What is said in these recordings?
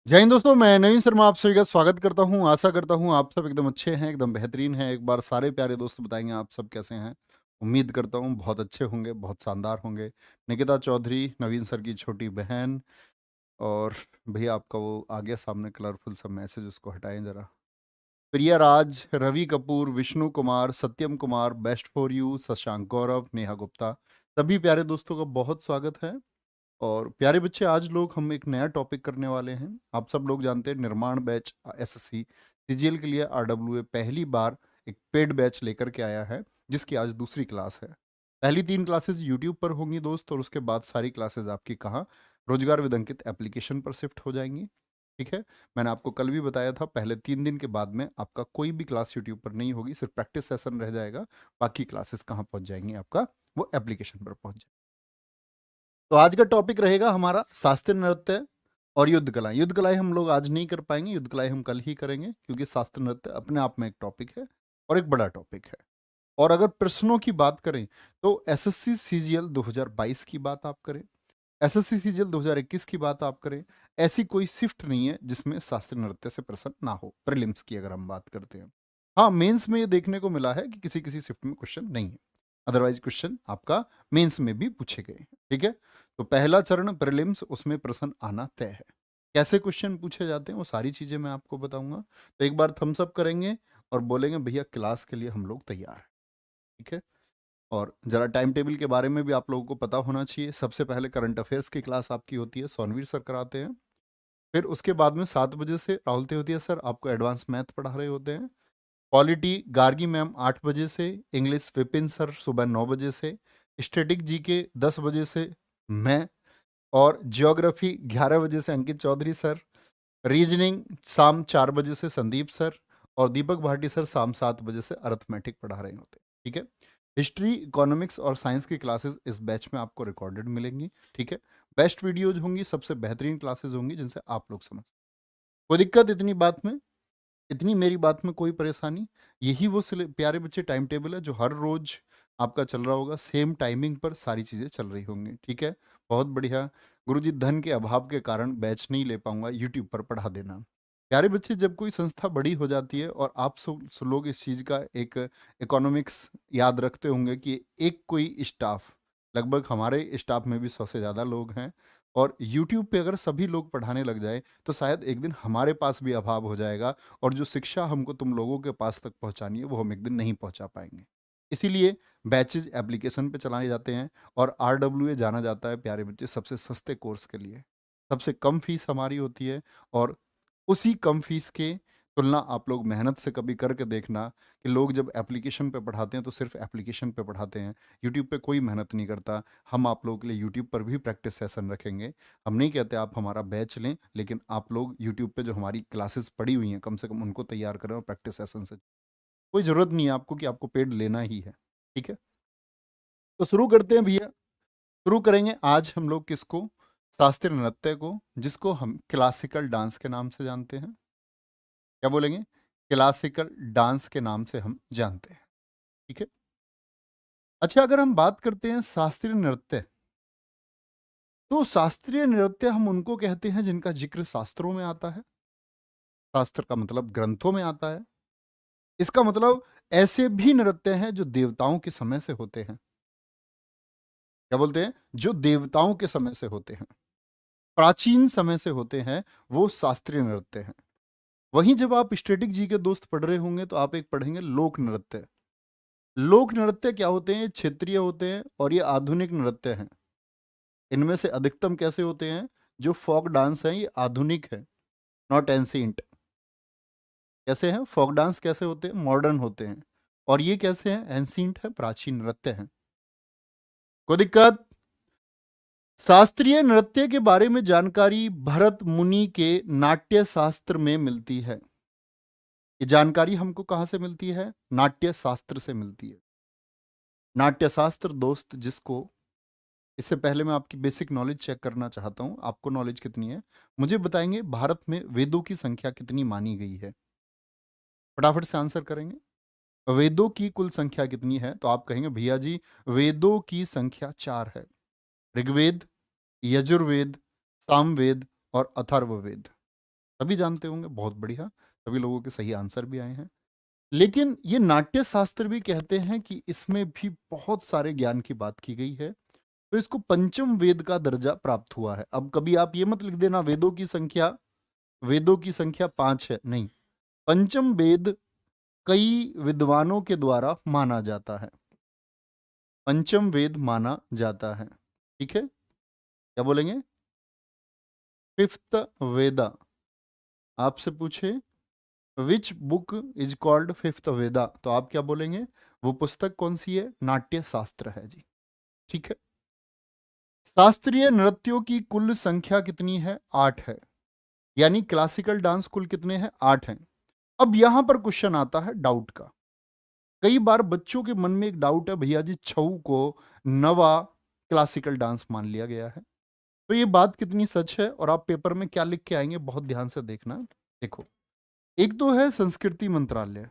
जय हिंद दोस्तों, मैं नवीन शर्मा आप सभी का स्वागत करता हूं। आशा करता हूं आप सब एकदम अच्छे हैं, एकदम बेहतरीन हैं। एक बार सारे प्यारे दोस्त बताएंगे आप सब कैसे हैं। उम्मीद करता हूं बहुत अच्छे होंगे, बहुत शानदार होंगे। निकिता चौधरी, नवीन सर की छोटी बहन। और भैया आपका वो आ गया सामने कलरफुल सा मैसेज, उसको हटाएं जरा। Priya Raj, Ravi Kapoor, Vishnu Kumar, Satyam Kumar, best for you, Shashank Gaurav, Neha Gupta, सभी प्यारे दोस्तों का बहुत स्वागत है। और प्यारे बच्चे, आज लोग हम एक नया टॉपिक करने वाले हैं। आप सब लोग जानते हैं निर्माण बैच एसएससी सीजीएल के लिए आरडब्ल्यूए पहली बार एक पेड बैच लेकर के आया है, जिसकी आज दूसरी क्लास है। पहली 3 क्लासेस यूट्यूब पर होंगी दोस्त, और उसके बाद सारी क्लासेस आपकी कहाँ, रोजगार विद अंकित एप्लीकेशन पर शिफ्ट हो जाएंगी। ठीक है। मैंने आपको कल भी बताया था, पहले 3 दिन के बाद में आपका कोई भी क्लास यूट्यूब पर नहीं होगी, सिर्फ प्रैक्टिस सेशन रह जाएगा। बाकी क्लासेस कहाँ पहुंच जाएंगी, आपका वो एप्लीकेशन पर पहुंच जाएगी। तो आज का टॉपिक रहेगा हमारा शास्त्रीय नृत्य और युद्ध कलाएं। युद्ध कलाएं हम लोग आज नहीं कर पाएंगे, युद्ध कलाएं हम कल ही करेंगे, क्योंकि शास्त्रीय नृत्य अपने आप में एक टॉपिक है और एक बड़ा टॉपिक है। और अगर प्रश्नों की बात करें तो एसएससी सीजीएल 2022 की बात आप करें, एसएससी सीजीएल 2021 की बात आप करें, ऐसी कोई शिफ्ट नहीं है जिसमें शास्त्रीय नृत्य से प्रश्न ना हो। प्रीलिम्स की अगर हम बात करते हैं, हाँ, मेंस में ये देखने को मिला है कि किसी किसी शिफ्ट में क्वेश्चन नहीं है, अदरवाइज क्वेश्चन आपका मेंस में भी पूछे गए हैं। ठीक है। तो पहला चरण प्रीलिम्स, उसमें प्रश्न आना तय है। कैसे क्वेश्चन पूछे जाते हैं वो सारी चीजें मैं आपको बताऊंगा। तो एक बार थम्स अप करेंगे और बोलेंगे भैया क्लास के लिए हम लोग तैयार हैं। ठीक है। और जरा टाइम टेबल के बारे में भी आप लोगों को पता होना चाहिए। सबसे पहले करंट अफेयर्स की क्लास आपकी होती है, सोनवीर सर कराते हैं। फिर उसके बाद में 7 बजे से राहुल तेवतिया सर आपको एडवांस मैथ पढ़ा रहे होते हैं। पॉलिटी गार्गी मैम 8 बजे से, इंग्लिश विपिन सर सुबह 9 बजे से, स्टैटिक जीके 10 बजे से मैं, और ज्योग्राफी 11 बजे से अंकित चौधरी सर, रीजनिंग शाम 4 बजे से संदीप सर, और दीपक भाटी सर शाम 7 बजे से अर्थमेटिक पढ़ा रहे होते हैं। ठीक है। हिस्ट्री, इकोनॉमिक्स और साइंस की क्लासेस इस बैच में आपको रिकॉर्डेड मिलेंगी। ठीक है। बेस्ट वीडियोज होंगी, सबसे बेहतरीन क्लासेस होंगी जिनसे आप लोग समझ। कोई दिक्कत इतनी बात में, इतनी मेरी बात में कोई परेशानी? यही वो प्यारे बच्चे टाइम टेबल है जो हर रोज आपका चल रहा होगा, सेम टाइमिंग पर सारी चीज़ें चल रही होंगी। ठीक है। बहुत बढ़िया। गुरुजी, धन के अभाव के कारण बैच नहीं ले पाऊंगा, यूट्यूब पर पढ़ा देना। प्यारे बच्चे, जब कोई संस्था बड़ी हो जाती है, और आप सब लोग इस चीज़ का एक इकोनॉमिक्स याद रखते होंगे कि एक कोई स्टाफ, लगभग हमारे स्टाफ में भी 100 से ज़्यादा लोग हैं, और यूट्यूब पे अगर सभी लोग पढ़ाने लग जाए तो शायद एक दिन हमारे पास भी अभाव हो जाएगा, और जो शिक्षा हमको तुम लोगों के पास तक पहुंचानी है वो हम एक दिन नहीं पहुंचा पाएंगे। इसीलिए बैचेज एप्लीकेशन पे चलाए जाते हैं, और आरडब्ल्यूए जाना जाता है प्यारे बच्चे सबसे सस्ते कोर्स के लिए। सबसे कम फीस हमारी होती है, और उसी कम फीस के तुलना आप लोग मेहनत से कभी करके देखना कि लोग जब एप्लीकेशन पे पढ़ाते हैं तो सिर्फ एप्लीकेशन पे पढ़ाते हैं, यूट्यूब पे कोई मेहनत नहीं करता। हम आप लोगों के लिए यूट्यूब पर भी प्रैक्टिस सेशन रखेंगे। हम नहीं कहते आप हमारा बैच लें, लेकिन आप लोग यूट्यूब पे जो हमारी क्लासेस पड़ी हुई हैं कम से कम उनको तैयार करें, और प्रैक्टिस सेशन से कोई ज़रूरत नहीं है आपको कि आपको पेड लेना ही है। ठीक है। तो शुरू करते हैं भैया। शुरू करेंगे आज हम लोग किसको? शास्त्रीय नृत्य को, जिसको हम क्लासिकल डांस के नाम से जानते हैं। क्या बोलेंगे? क्लासिकल डांस के नाम से हम जानते हैं। ठीक है। अच्छा, अगर हम बात करते हैं शास्त्रीय नृत्य, तो शास्त्रीय नृत्य हम उनको कहते हैं जिनका जिक्र शास्त्रों में आता है। शास्त्र का मतलब ग्रंथों में आता है। इसका मतलब ऐसे भी नृत्य हैं जो देवताओं के समय से होते हैं। क्या बोलते हैं? जो देवताओं के समय से होते हैं, प्राचीन समय से होते हैं, वो शास्त्रीय नृत्य हैं। वहीं जब आप स्टैटिक जी के दोस्त पढ़ रहे होंगे तो आप एक पढ़ेंगे लोक नृत्य। लोक नृत्य क्या होते हैं? क्षेत्रीय होते हैं, और ये आधुनिक नृत्य हैं। इनमें से अधिकतम कैसे होते हैं? जो फोक डांस है ये आधुनिक है, नॉट एंशिएंट। कैसे हैं फोक डांस? कैसे होते हैं? मॉडर्न होते हैं। और ये कैसे हैं? एंशिएंट है, प्राचीन नृत्य हैं। कोई दिक्कत? शास्त्रीय नृत्य के बारे में जानकारी भरत मुनि के नाट्य शास्त्र में मिलती है। ये जानकारी हमको कहां से मिलती है? नाट्य शास्त्र से मिलती है। नाट्य शास्त्र दोस्त, जिसको, इससे पहले मैं आपकी बेसिक नॉलेज चेक करना चाहता हूं, आपको नॉलेज कितनी है मुझे बताएंगे। भारत में वेदों की संख्या कितनी मानी गई है? फटाफट से आंसर करेंगे। वेदों की कुल संख्या कितनी है? तो आप कहेंगे भैया जी, वेदों की संख्या 4 है। ऋग्वेद, यजुर्वेद, सामवेद और अथर्ववेद। सभी जानते होंगे, बहुत बढ़िया, सभी लोगों के सही आंसर भी आए हैं। लेकिन ये नाट्य शास्त्र भी कहते हैं कि इसमें भी बहुत सारे ज्ञान की बात की गई है, तो इसको पंचम वेद का दर्जा प्राप्त हुआ है। अब कभी आप ये मत लिख देना वेदों की संख्या 5 है, नहीं। पंचम वेद कई विद्वानों के द्वारा माना जाता है, पंचम वेद माना जाता है, ठीक है। क्या बोलेंगे? फिफ्थ वेदा। आपसे पूछे which book is called fifth Veda, तो आप क्या बोलेंगे? वो पुस्तक कौन सी है? नाट्य शास्त्र है जी, ठीक है। शास्त्रीय नृत्यों की कुल संख्या कितनी है? 8 है। यानी क्लासिकल डांस कुल कितने हैं? 8 हैं। अब यहां पर क्वेश्चन आता है डाउट का। कई बार बच्चों के मन में एक डाउट है, भैया जी छऊ को नवा क्लासिकल डांस मान लिया गया है, तो ये बात कितनी सच है और आप पेपर में क्या लिख के आएंगे, बहुत ध्यान से देखना। देखो, एक तो है संस्कृति मंत्रालय,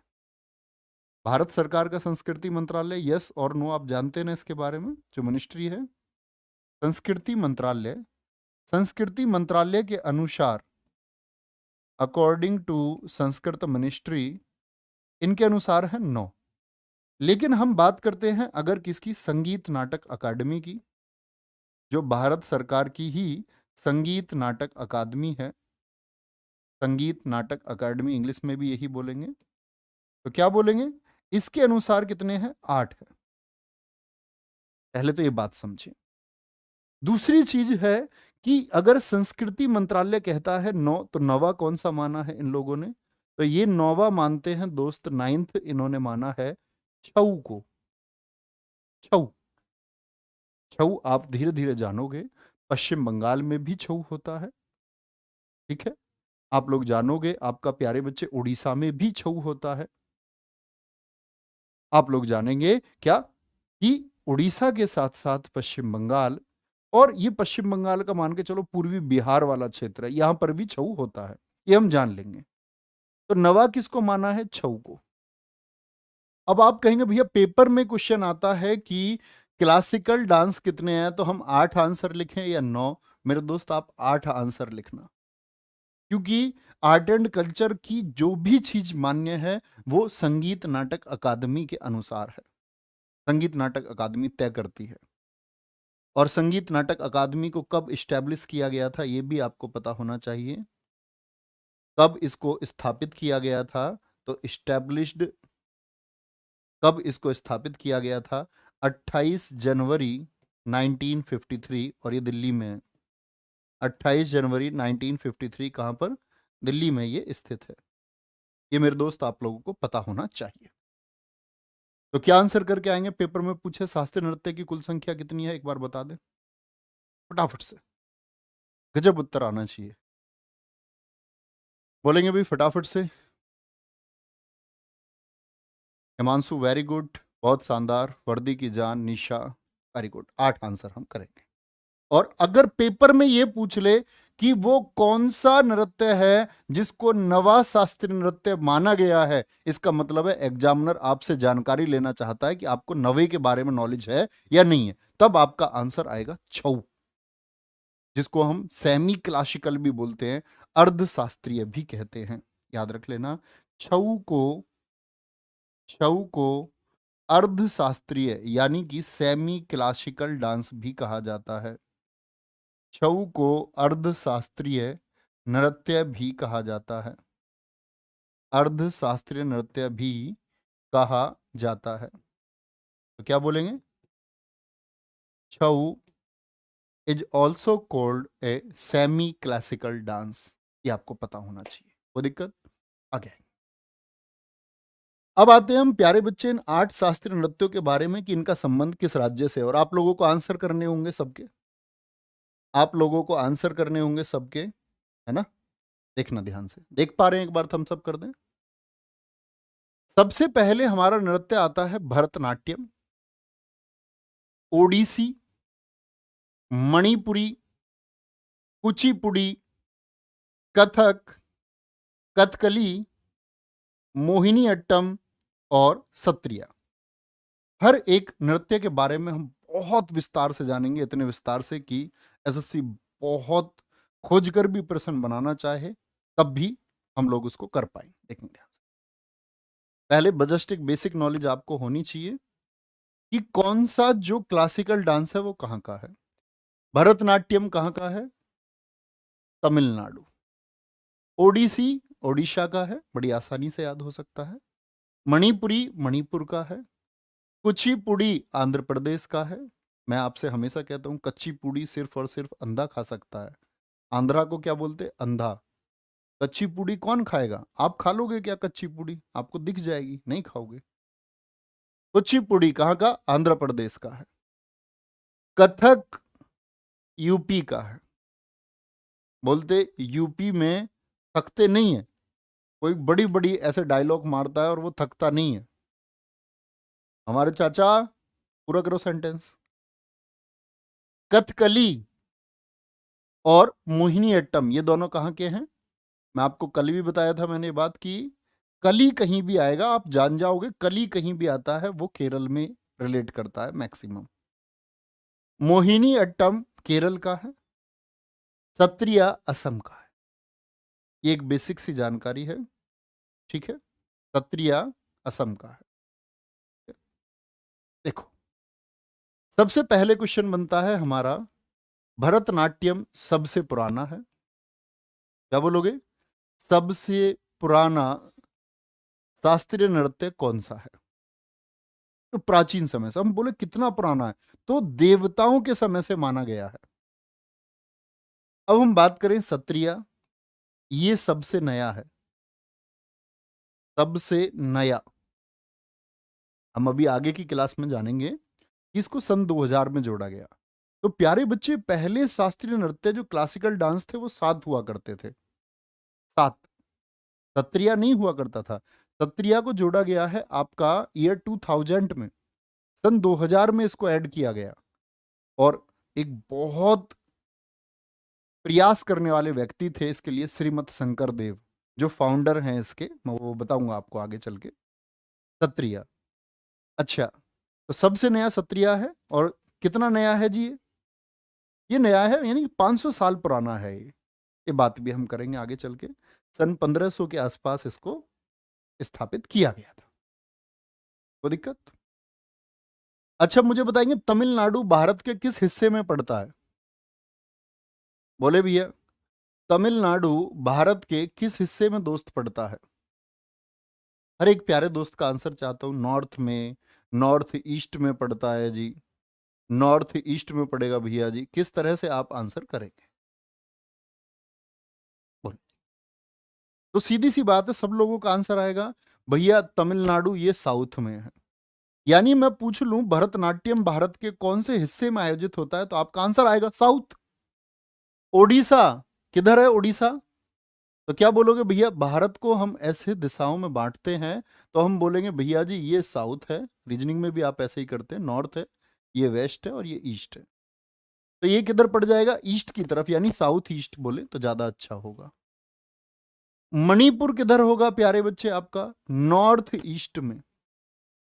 भारत सरकार का संस्कृति मंत्रालय, यस और नो आप जानते हैं ना इसके बारे में, जो मिनिस्ट्री है संस्कृति मंत्रालय। संस्कृति मंत्रालय के अनुसार, अकॉर्डिंग टू संस्कृत मिनिस्ट्री, इनके अनुसार है 9। लेकिन हम बात करते हैं अगर किसकी? संगीत नाटक अकादमी की, जो भारत सरकार की ही संगीत नाटक अकादमी है। संगीत नाटक अकादमी इंग्लिश में भी यही बोलेंगे, तो क्या बोलेंगे? इसके अनुसार कितने हैं? 8 है। पहले तो ये बात समझे। दूसरी चीज है कि अगर संस्कृति मंत्रालय कहता है 9, तो नवा कौन सा माना है इन लोगों ने? तो ये नौवा मानते हैं दोस्त, 9th इन्होंने माना है छऊ को। छऊ, छऊ आप धीरे धीरे जानोगे, पश्चिम बंगाल में भी छऊ होता है, ठीक है। आप लोग जानोगे, आपका प्यारे बच्चे, उड़ीसा में भी छऊ होता है। आप लोग जानेंगे क्या कि उड़ीसा के साथ साथ पश्चिम बंगाल, और ये पश्चिम बंगाल का मान के चलो पूर्वी बिहार वाला क्षेत्र है, यहां पर भी छऊ होता है, ये हम जान लेंगे। तो नवा किसको माना है? छऊ को। अब आप कहेंगे भैया पेपर में क्वेश्चन आता है कि क्लासिकल डांस कितने हैं, तो हम 8 आंसर लिखें या 9? मेरे दोस्त आप 8 आंसर लिखना, क्योंकि आर्ट एंड कल्चर की जो भी चीज मान्य है वो संगीत नाटक अकादमी के अनुसार है, संगीत नाटक अकादमी तय करती है। और संगीत नाटक अकादमी को कब इस्टेब्लिश किया गया था ये भी आपको पता होना चाहिए, कब इसको स्थापित किया गया था। तो इस्टेब्लिश्ड, कब इसको स्थापित किया गया था? 28 जनवरी 1953, और ये दिल्ली में है। 28 जनवरी 1953 कहां पर? दिल्ली में ये स्थित है। ये मेरे दोस्त आप लोगों को पता होना चाहिए। तो क्या आंसर करके आएंगे? पेपर में पूछे शास्त्रीय नृत्य की कुल संख्या कितनी है, एक बार बता दें फटाफट से, गजब उत्तर आना चाहिए। बोलेंगे भाई फटाफट से। हिमांशु वेरी गुड, बहुत शानदार। वर्दी की जान, निशा वेरी गुड। 8 आंसर हम करेंगे। और अगर पेपर में ये पूछ ले कि वो कौन सा नृत्य है जिसको नवा शास्त्रीय नृत्य माना गया है, इसका मतलब है एग्जामिनर आपसे जानकारी लेना चाहता है कि आपको नवे के बारे में नॉलेज है या नहीं है। तब आपका आंसर आएगा छऊ, जिसको हम सेमी क्लासिकल भी बोलते हैं, अर्ध शास्त्रीय भी कहते हैं। याद रख लेना, छऊ को, छऊ को अर्ध शास्त्रीय यानी कि सेमी क्लासिकल डांस भी कहा जाता है। छऊ को अर्ध शास्त्रीय नृत्य भी कहा जाता है, अर्ध शास्त्रीय नृत्य भी कहा जाता है। तो क्या बोलेंगे? Chhau is also called a semi classical dance, ये आपको पता होना चाहिए। कोई दिक्कत? आगे अब आते हैं हम प्यारे बच्चे इन 8 शास्त्रीय नृत्यों के बारे में कि इनका संबंध किस राज्य से है। और आप लोगों को आंसर करने होंगे सबके, आप लोगों को आंसर करने होंगे सबके, है ना। देखना ध्यान से, देख पा रहे हैं? एक बार थम्स अप कर दें। सबसे पहले हमारा नृत्य आता है भरतनाट्यम, ओडिसी, मणिपुरी, कुचिपुड़ी, कथक, कथकली, मोहिनी अट्टम और सत्रिया। हर एक नृत्य के बारे में हम बहुत विस्तार से जानेंगे, इतने विस्तार से कि एसएससी बहुत खोज कर भी प्रश्न बनाना चाहे तब भी हम लोग उसको कर पाएंगे। देखेंगे ध्यान से। पहले जस्ट एक बेसिक नॉलेज आपको होनी चाहिए कि कौन सा जो क्लासिकल डांस है वो कहाँ का है। भरतनाट्यम कहाँ का है? तमिलनाडु। ओडिसी ओडिशा का है, बड़ी आसानी से याद हो सकता है। मणिपुरी मणिपुर का है। कुचिपुड़ी आंध्र प्रदेश का है। मैं आपसे हमेशा कहता हूं कच्ची पूड़ी सिर्फ और सिर्फ अंधा खा सकता है। आंध्रा को क्या बोलते? अंधा। कच्ची पूड़ी कौन खाएगा? आप खा लोगे क्या कच्ची पूड़ी? आपको दिख जाएगी, नहीं खाओगे। कुचिपुड़ी कहाँ का? आंध्र प्रदेश का है। कथक यूपी का है। बोलते यूपी में थकते नहीं है। कोई बड़ी बड़ी ऐसे डायलॉग मारता है और वो थकता नहीं है। हमारे चाचा, पूरा करो सेंटेंस। कथकली और मोहिनी अट्टम ये दोनों कहाँ के हैं? मैं आपको कल भी बताया था, मैंने ये बात की। कली कहीं भी आएगा आप जान जाओगे, कली कहीं भी आता है वो केरल में रिलेट करता है मैक्सिमम। मोहिनी अट्टम केरल का है। सत्रिया असम का है। ये एक बेसिक सी जानकारी है, ठीक है। सत्रिया असम का है। देखो, सबसे पहले क्वेश्चन बनता है हमारा, भरतनाट्यम सबसे पुराना है। क्या बोलोगे? सबसे पुराना शास्त्रीय नृत्य कौन सा है? तो प्राचीन समय से, हम बोले कितना पुराना है, तो देवताओं के समय से माना गया है। अब हम बात करें सत्रिया, ये सबसे नया है। सबसे नया। हम अभी आगे की क्लास में जानेंगे कि इसको सन 2000 में जोड़ा गया। तो प्यारे बच्चे, पहले शास्त्रीय नृत्य जो क्लासिकल डांस थे वो 7 हुआ करते थे। 7। सत्रिया नहीं हुआ करता था। सत्रिया को जोड़ा गया है आपका ईयर 2000 में। सन 2000 में इसको ऐड किया गया। और एक बहुत प्रयास करने वाले व्यक्ति थे इसके लिए, श्रीमत शंकर देव, जो फाउंडर हैं इसके, मैं वो बताऊंगा आपको आगे चल के। सत्रिया। अच्छा, तो सबसे नया सत्रिया है। और कितना नया है जी? ये नया है यानी 500 साल पुराना है ये बात भी हम करेंगे आगे चल के। सन 1500 के आसपास इसको स्थापित किया गया था। कोई दिक्कत? अच्छा, मुझे बताएंगे तमिलनाडु भारत के किस हिस्से में पड़ता है? बोले भैया, तमिलनाडु भारत के किस हिस्से में दोस्त पड़ता है? हर एक प्यारे दोस्त का आंसर चाहता हूं। नॉर्थ में, नॉर्थ ईस्ट में पड़ता है जी। नॉर्थ ईस्ट में पड़ेगा भैया जी। किस तरह से आप आंसर करेंगे? बोलिए। तो सीधी सी बात है, सब लोगों का आंसर आएगा भैया तमिलनाडु ये साउथ में है। यानी मैं पूछ लूं भरतनाट्यम भारत के कौन से हिस्से में आयोजित होता है, तो आपका आंसर आएगा साउथ। ओडिशा किधर है? ओडिशा। तो क्या बोलोगे भैया? भारत को हम ऐसे दिशाओं में बांटते हैं, तो हम बोलेंगे भैया जी ये साउथ है। रीजनिंग में भी आप ऐसे ही करते हैं, नॉर्थ है, ये वेस्ट है और ये ईस्ट है। तो ये किधर पड़ जाएगा? ईस्ट की तरफ, यानी साउथ ईस्ट बोले तो ज्यादा अच्छा होगा। मणिपुर किधर होगा प्यारे बच्चे आपका? नॉर्थ ईस्ट में।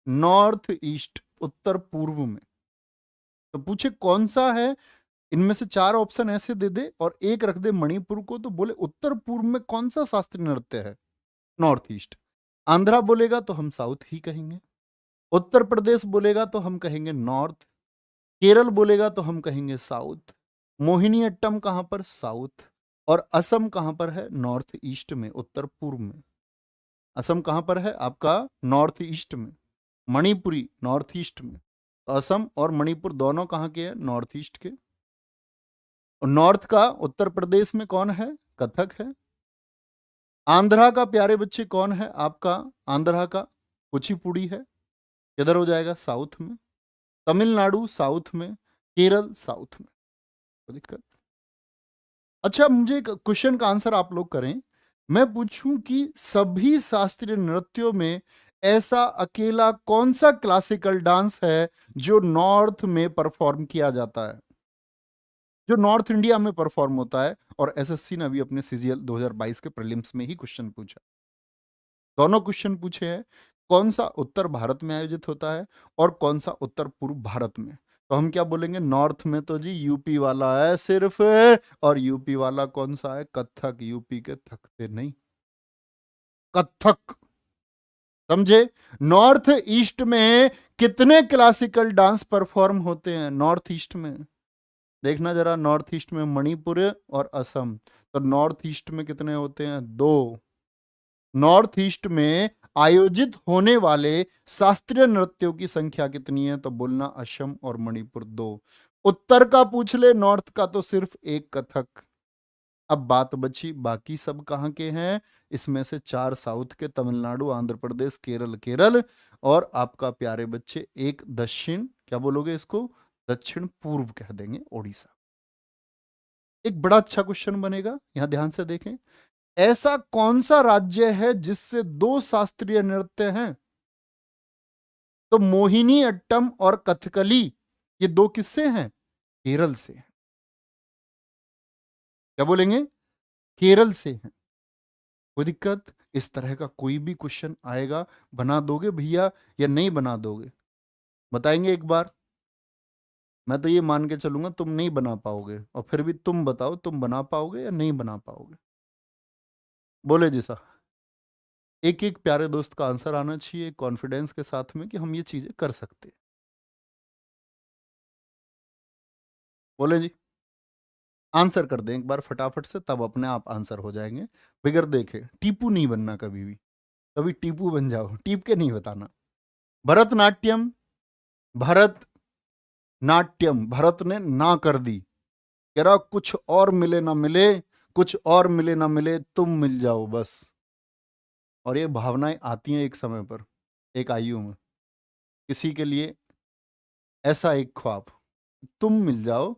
नॉर्थ ईस्ट, उत्तर पूर्व में। तो पूछे कौन सा है? इनमें से 4 ऑप्शन ऐसे दे दे और एक रख दे मणिपुर को, तो बोले उत्तर पूर्व में कौन सा शास्त्रीय नृत्य है? North east. आंध्रा बोलेगा तो हम साउथ ही कहेंगे। उत्तर प्रदेश बोलेगा तो हम कहेंगे नॉर्थ। केरल बोलेगा तो हम कहेंगे साउथ। मोहिनी अट्टम कहां पर? साउथ। और असम कहां पर है? नॉर्थ ईस्ट में, उत्तर पूर्व में। असम कहां पर है आपका? नॉर्थ ईस्ट में। मणिपुरी नॉर्थ ईस्ट में। तो असम और मणिपुर दोनों कहां के हैं? नॉर्थ ईस्ट के। और नॉर्थ का उत्तर प्रदेश में कौन है? कथक है। आंध्रा का प्यारे बच्चे कौन है आपका? आंध्रा का कुचिपुड़ी है। किधर हो जाएगा? साउथ में। तमिलनाडु साउथ में। केरल साउथ में। कोई दिक्कत? अच्छा, मुझे एक क्वेश्चन का आंसर आप लोग करें। मैं पूछूं कि सभी शास्त्रीय नृत्यों में ऐसा अकेला कौन सा क्लासिकल डांस है जो नॉर्थ में परफॉर्म किया जाता है, जो नॉर्थ इंडिया में परफॉर्म होता है? और एसएससी ने अभी अपने सीजीएल 2022 के प्रीलिम्स में ही क्वेश्चन पूछा। दोनों क्वेश्चन पूछे हैं, कौन सा उत्तर भारत में आयोजित होता है और कौन सा उत्तर पूर्व भारत में। तो हम क्या बोलेंगे, नॉर्थ में तो जी यूपी वाला है सिर्फ, और यूपी वाला कौन सा है, कथक, यूपी के थकते नहीं, कथक। समझे? नॉर्थ ईस्ट में कितने क्लासिकल डांस परफॉर्म होते हैं नॉर्थ ईस्ट में? देखना जरा, नॉर्थ ईस्ट में मणिपुर और असम, तो नॉर्थ ईस्ट में कितने होते हैं, दो। नॉर्थ ईस्ट में आयोजित होने वाले शास्त्रीय नृत्यों की संख्या कितनी है, तो बोलना असम और मणिपुर दो। उत्तर का पूछ ले, नॉर्थ का तो सिर्फ एक, कथक। अब बात बची बाकी सब कहाँ के हैं, इसमें से चार साउथ के, तमिलनाडु, आंध्र प्रदेश, केरल, केरल, और आपका प्यारे बच्चे एक दक्षिण, क्या बोलोगे इसको, दक्षिण पूर्व कह देंगे, ओडिशा। एक बड़ा अच्छा क्वेश्चन बनेगा, यहां ध्यान से देखें। ऐसा कौन सा राज्य है जिससे दो शास्त्रीय नृत्य हैं? तो मोहिनी अट्टम और कथकली, ये दो किससे हैं, केरल से हैं। क्या बोलेंगे, केरल से हैं। कोई दिक्कत? इस तरह का कोई भी क्वेश्चन आएगा, बना दोगे भैया या नहीं बना दोगे, बताएंगे एक बार। मैं तो ये मान के चलूंगा तुम नहीं बना पाओगे, और फिर भी तुम बताओ, तुम बना पाओगे या नहीं बना पाओगे, बोले जैसा। एक एक प्यारे दोस्त का आंसर आना चाहिए कॉन्फिडेंस के साथ में कि हम ये चीजें कर सकते हैं। बोले जी, आंसर कर दें एक बार फटाफट से, तब अपने आप आंसर हो जाएंगे। बिगर देखे टीपू नहीं बनना कभी भी, कभी टीपू बन जाओ, टीप के नहीं बताना। भरतनाट्यम, भरत नाट्यम, भरत ने ना कर दी, कह रहा कुछ और मिले ना मिले, कुछ और मिले ना मिले, तुम मिल जाओ बस। और ये भावनाएं आती हैं एक समय पर, एक आयु में, किसी के लिए ऐसा एक ख्वाब, तुम मिल जाओ,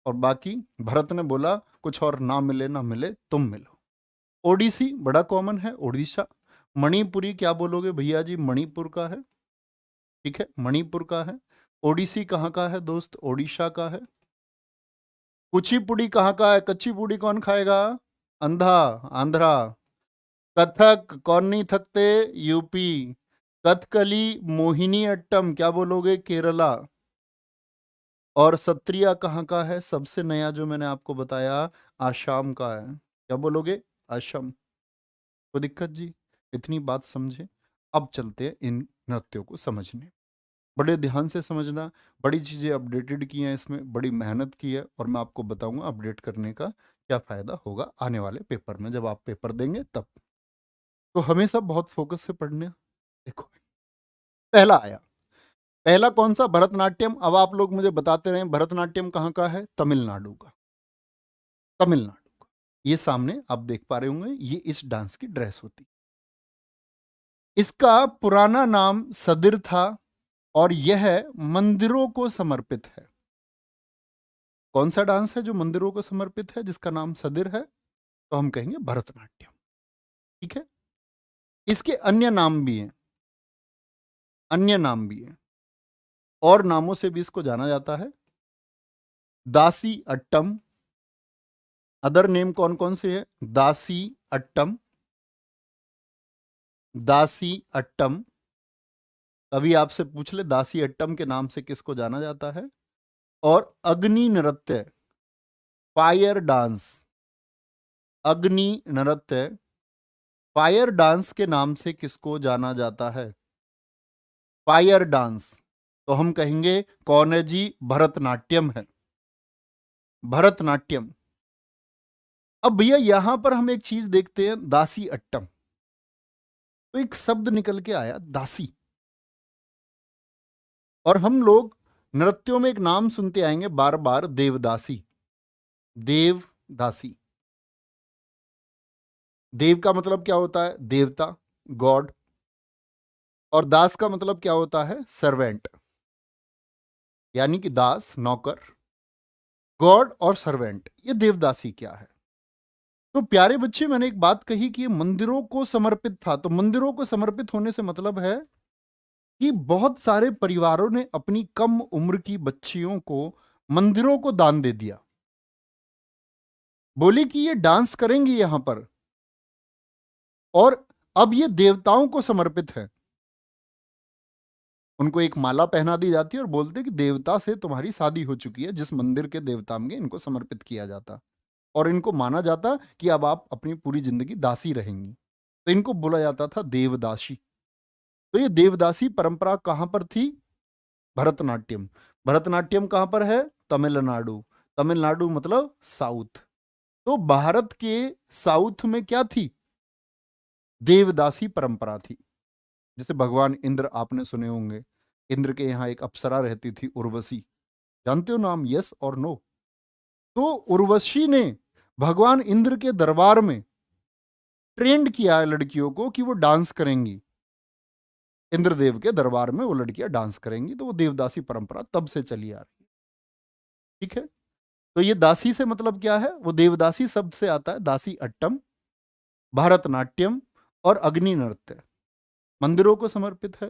और बाकी भरत ने बोला कुछ और ना मिले ना मिले, तुम मिलो। ओडिसी बड़ा कॉमन है, ओडिशा। मणिपुरी क्या बोलोगे भैया जी, मणिपुर का है, ठीक है, मणिपुर का है। ओडिसी कहाँ का है दोस्त, ओडिशा का है। कुचिपुड़ी कहाँ का है, कच्ची पुड़ी कौन खाएगा, अंधा, आंध्रा। कथक कौन नहीं थकते, यूपी। कथकली, मोहिनी अट्टम क्या बोलोगे, केरला। और सत्रिया कहाँ का है, सबसे नया जो मैंने आपको बताया, आसाम का है, क्या बोलोगे, असम। कोई दिक्कत जी, इतनी बात समझे। अब चलते हैं इन नृत्यों को समझने, बड़े ध्यान से समझना। बड़ी चीज़ें अपडेटेड की हैं इसमें, बड़ी मेहनत की है, और मैं आपको बताऊंगा अपडेट करने का क्या फ़ायदा होगा आने वाले पेपर में, जब आप पेपर देंगे तब। तो हमेशा बहुत फोकस से पढ़ने। देखो, पहला आया, पहला कौन सा, भरतनाट्यम। अब आप लोग मुझे बताते रहे भरतनाट्यम कहाँ का है, तमिलनाडु का, तमिलनाडु का। ये सामने आप देख पा रहे होंगे, ये इस डांस की ड्रेस होती। इसका पुराना नाम सदिर था, और यह मंदिरों को समर्पित है। कौन सा डांस है जो मंदिरों को समर्पित है, जिसका नाम सदिर है, तो हम कहेंगे भरतनाट्यम, ठीक है। इसके अन्य नाम भी हैं, अन्य नाम भी हैं, और नामों से भी इसको जाना जाता है। दासी अट्टम, अदर नेम कौन कौन से हैं, दासी अट्टम, दासी अट्टम। कभी आपसे पूछ ले दासी अट्टम के नाम से किसको जाना जाता है। और अग्नि नृत्य, फायर डांस, अग्नि नृत्य, फायर डांस के नाम से किसको जाना जाता है, फायर डांस। तो हम कहेंगे कौन है जी, भरतनाट्यम है, भरतनाट्यम। अब भैया यहां पर हम एक चीज देखते हैं, दासी अट्टम, तो एक शब्द निकल के आया दासी, और हम लोग नृत्यों में एक नाम सुनते आएंगे बार बार, देवदासी, देवदासी। देव का मतलब क्या होता है, देवता, गॉड। और दास का मतलब क्या होता है, सर्वेंट, यानी कि दास नौकर, गॉड और सर्वेंट, ये देवदासी क्या है। तो प्यारे बच्चे, मैंने एक बात कही कि ये मंदिरों को समर्पित था, तो मंदिरों को समर्पित होने से मतलब है कि बहुत सारे परिवारों ने अपनी कम उम्र की बच्चियों को मंदिरों को दान दे दिया, बोले कि ये डांस करेंगी यहां पर, और अब ये देवताओं को समर्पित है। उनको एक माला पहना दी जाती है और बोलते कि देवता से तुम्हारी शादी हो चुकी है, जिस मंदिर के देवता में इनको समर्पित किया जाता और इनको माना जाता कि अब आप अपनी पूरी जिंदगी दासी रहेंगी, तो इनको बोला जाता था देवदासी। तो ये देवदासी परंपरा कहां पर थी? भरतनाट्यम। भरतनाट्यम कहां पर है? तमिलनाडु। तमिलनाडु मतलब साउथ। तो भारत के साउथ में क्या थी? देवदासी परंपरा थी। जैसे भगवान इंद्र आपने सुने होंगे, इंद्र के यहाँ एक अप्सरा रहती थी उर्वशी, जानते हो नाम? यस और नो? तो उर्वशी ने भगवान इंद्र के दरबार में ट्रेंड किया है लड़कियों को कि वो डांस करेंगी, इंद्रदेव के दरबार में वो लड़कियां डांस करेंगी, तो वो देवदासी परंपरा तब से चली आ रही है। ठीक है, तो ये दासी से मतलब क्या है? वो देवदासी शब्द से आता है दासी अट्टम, भरतनाट्यम और अग्नि नृत्य, मंदिरों को समर्पित है।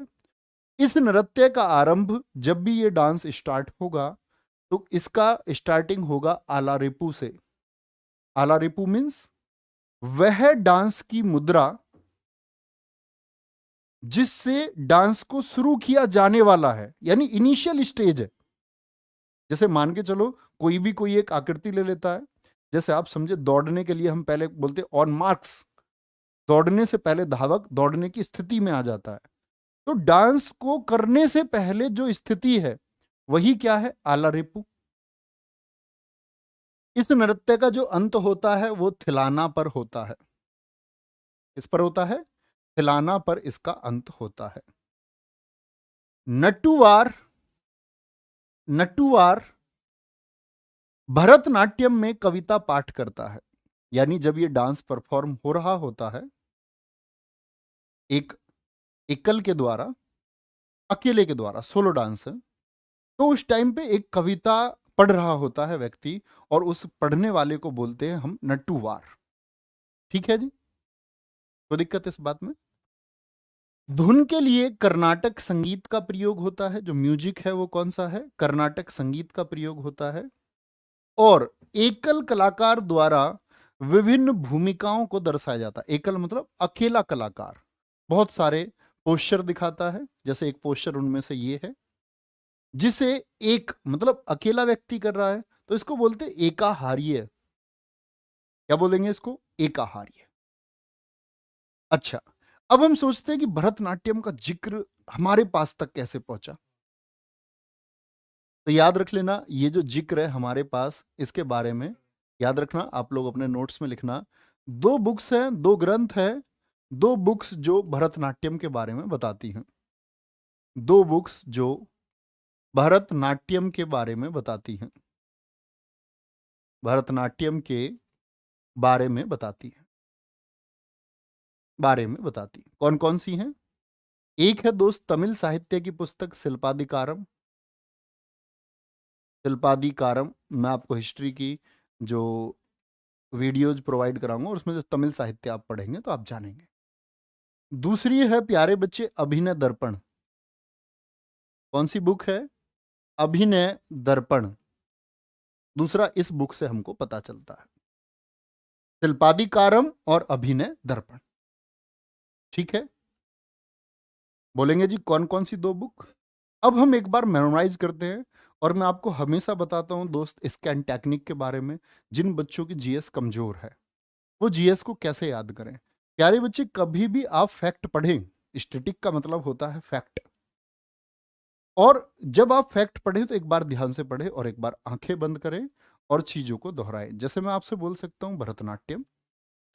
इस नृत्य का आरंभ, जब भी ये डांस स्टार्ट होगा तो इसका स्टार्टिंग होगा आलारिपू से। आलारिपू मीन्स वह डांस की मुद्रा जिससे डांस को शुरू किया जाने वाला है, यानी इनिशियल स्टेज है। जैसे मान के चलो कोई एक आकृति ले लेता है, जैसे आप समझे दौड़ने के लिए हम पहले बोलते ऑन मार्क्स, दौड़ने से पहले धावक दौड़ने की स्थिति में आ जाता है। तो डांस को करने से पहले जो स्थिति है वही क्या है? आलारिपू। इस नृत्य का जो अंत होता है वो थिलाना पर होता है। किस पर होता है? थिलाना पर इसका अंत होता है। नटुवार, नटुवार भरतनाट्यम में कविता पाठ करता है, यानी जब ये डांस परफॉर्म हो रहा होता है एक एकल के द्वारा, अकेले के द्वारा, सोलो डांस है, तो उस टाइम पे एक कविता पढ़ रहा होता है व्यक्ति, और उस पढ़ने वाले को बोलते हैं हम नटुवार। ठीक है जी, तो दिक्कत इस बात में? धुन के लिए कर्नाटक संगीत का प्रयोग होता है, जो म्यूजिक है वो कौन सा है? कर्नाटक संगीत का प्रयोग होता है। और एकल कलाकार द्वारा विभिन्न भूमिकाओं को दर्शाया जाता है। एकल मतलब अकेला कलाकार बहुत सारे पोस्चर दिखाता है, जैसे एक पोस्चर उनमें से ये है, जिसे एक मतलब अकेला व्यक्ति कर रहा है, तो इसको बोलते एकाहार्य। क्या बोलेंगे इसको? एकाहार्य। अच्छा, अब हम सोचते हैं कि भरतनाट्यम का जिक्र हमारे पास तक कैसे पहुंचा। तो याद रख लेना, ये जो जिक्र है हमारे पास, इसके बारे में याद रखना, आप लोग अपने नोट्स में लिखना। दो बुक्स हैं, दो ग्रंथ हैं, दो बुक्स जो भरतनाट्यम के बारे में बताती हैं, दो बुक्स जो भरतनाट्यम के बारे में बताती हैं, भरतनाट्यम के बारे में बताती हैं, बारे में बताती हैं। कौन कौन सी हैं? एक है दोस्त तमिल साहित्य की पुस्तक शिल्पादिकारम। शिल्पादिकारम, मैं आपको हिस्ट्री की जो वीडियोज प्रोवाइड कराऊंगा, और उसमें जो तमिल साहित्य आप पढ़ेंगे तो आप जानेंगे। दूसरी है प्यारे बच्चे अभिनय दर्पण। कौन सी बुक है? अभिनय दर्पण। दूसरा इस बुक से हमको पता चलता है, शिल्पादिकारम और अभिनय दर्पण। ठीक है, बोलेंगे जी कौन कौन सी दो बुक? अब हम एक बार मेमोराइज करते हैं, और मैं आपको हमेशा बताता हूं दोस्त स्कैन टेक्निक के बारे में। जिन बच्चों की जीएस कमजोर है वो जीएस को कैसे याद करें। प्यारे बच्चे, कभी भी आप फैक्ट पढ़ें, स्टैटिक का मतलब होता है फैक्ट, और जब आप फैक्ट पढ़ें तो एक बार ध्यान से पढ़ें और एक बार आंखें बंद करें और चीजों को दोहराएं। जैसे मैं आपसे बोल सकता हूं भरतनाट्यम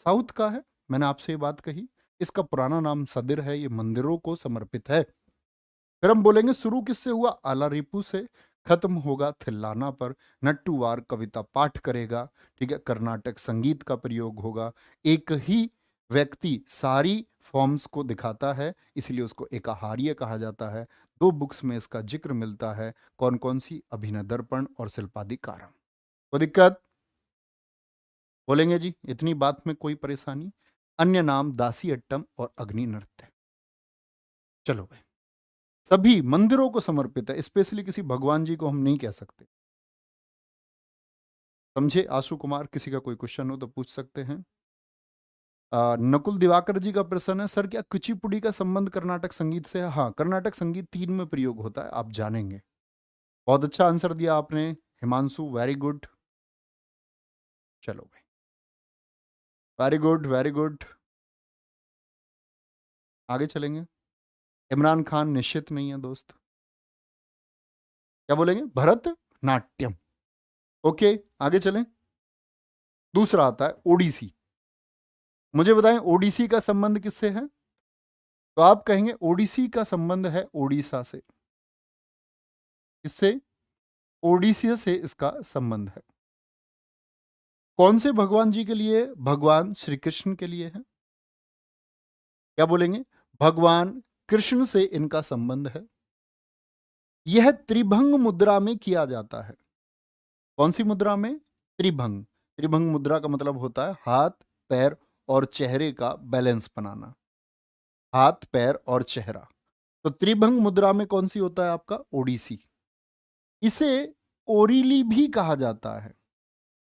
साउथ का है, मैंने आपसे ये बात कही, इसका पुराना नाम सदिर है, ये मंदिरों को समर्पित है। फिर हम बोलेंगे शुरू किससे हुआ? आलारिपू से, खत्म होगा थिल्लाना पर। नट्टूवार कविता पाठ करेगा, ठीक है, कर्नाटक संगीत का प्रयोग होगा, एक ही व्यक्ति सारी फॉर्म्स को दिखाता है, इसलिए उसको एकाहार्य कहा जाता है। दो बुक्स में इसका जिक्र मिलता है, कौन कौन सी? अभिनय दर्पण और शिल्पादिकारम। कोई दिक्कत? बोलेंगे जी इतनी बात में कोई परेशानी? अन्य नाम दासी अट्टम और अग्नि नृत्य। चलो भाई, सभी मंदिरों को समर्पित है, स्पेशली किसी भगवान जी को हम नहीं कह सकते। समझे आशु कुमार? किसी का कोई क्वेश्चन हो तो पूछ सकते हैं। नकुल दिवाकर जी का प्रश्न है, सर क्या कुचिपुड़ी का संबंध कर्नाटक संगीत से है? हाँ, कर्नाटक संगीत 3 में प्रयोग होता है, आप जानेंगे। बहुत अच्छा आंसर दिया आपने हिमांशु, वेरी गुड। चलो भाई, वेरी गुड वेरी गुड। आगे चलेंगे। इमरान खान निश्चित नहीं है दोस्त। क्या बोलेंगे? भरतनाट्यम। ओके, आगे चलें। दूसरा आता है ओडिसी। मुझे बताएं ओडिसी का संबंध किससे है? तो आप कहेंगे ओडिसी का संबंध है ओडिशा से। किससे? ओडिसी से इसका संबंध है। कौन से भगवान जी के लिए? भगवान श्री कृष्ण के लिए है। क्या बोलेंगे? भगवान कृष्ण से इनका संबंध है। यह त्रिभंग मुद्रा में किया जाता है। कौन सी मुद्रा में? त्रिभंग। त्रिभंग मुद्रा का मतलब होता है हाथ, पैर और चेहरे का बैलेंस बनाना। हाथ, पैर और चेहरा। तो त्रिभंग मुद्रा में कौन सी होता है आपका? ओडिसी। इसे ओरिली भी कहा जाता है।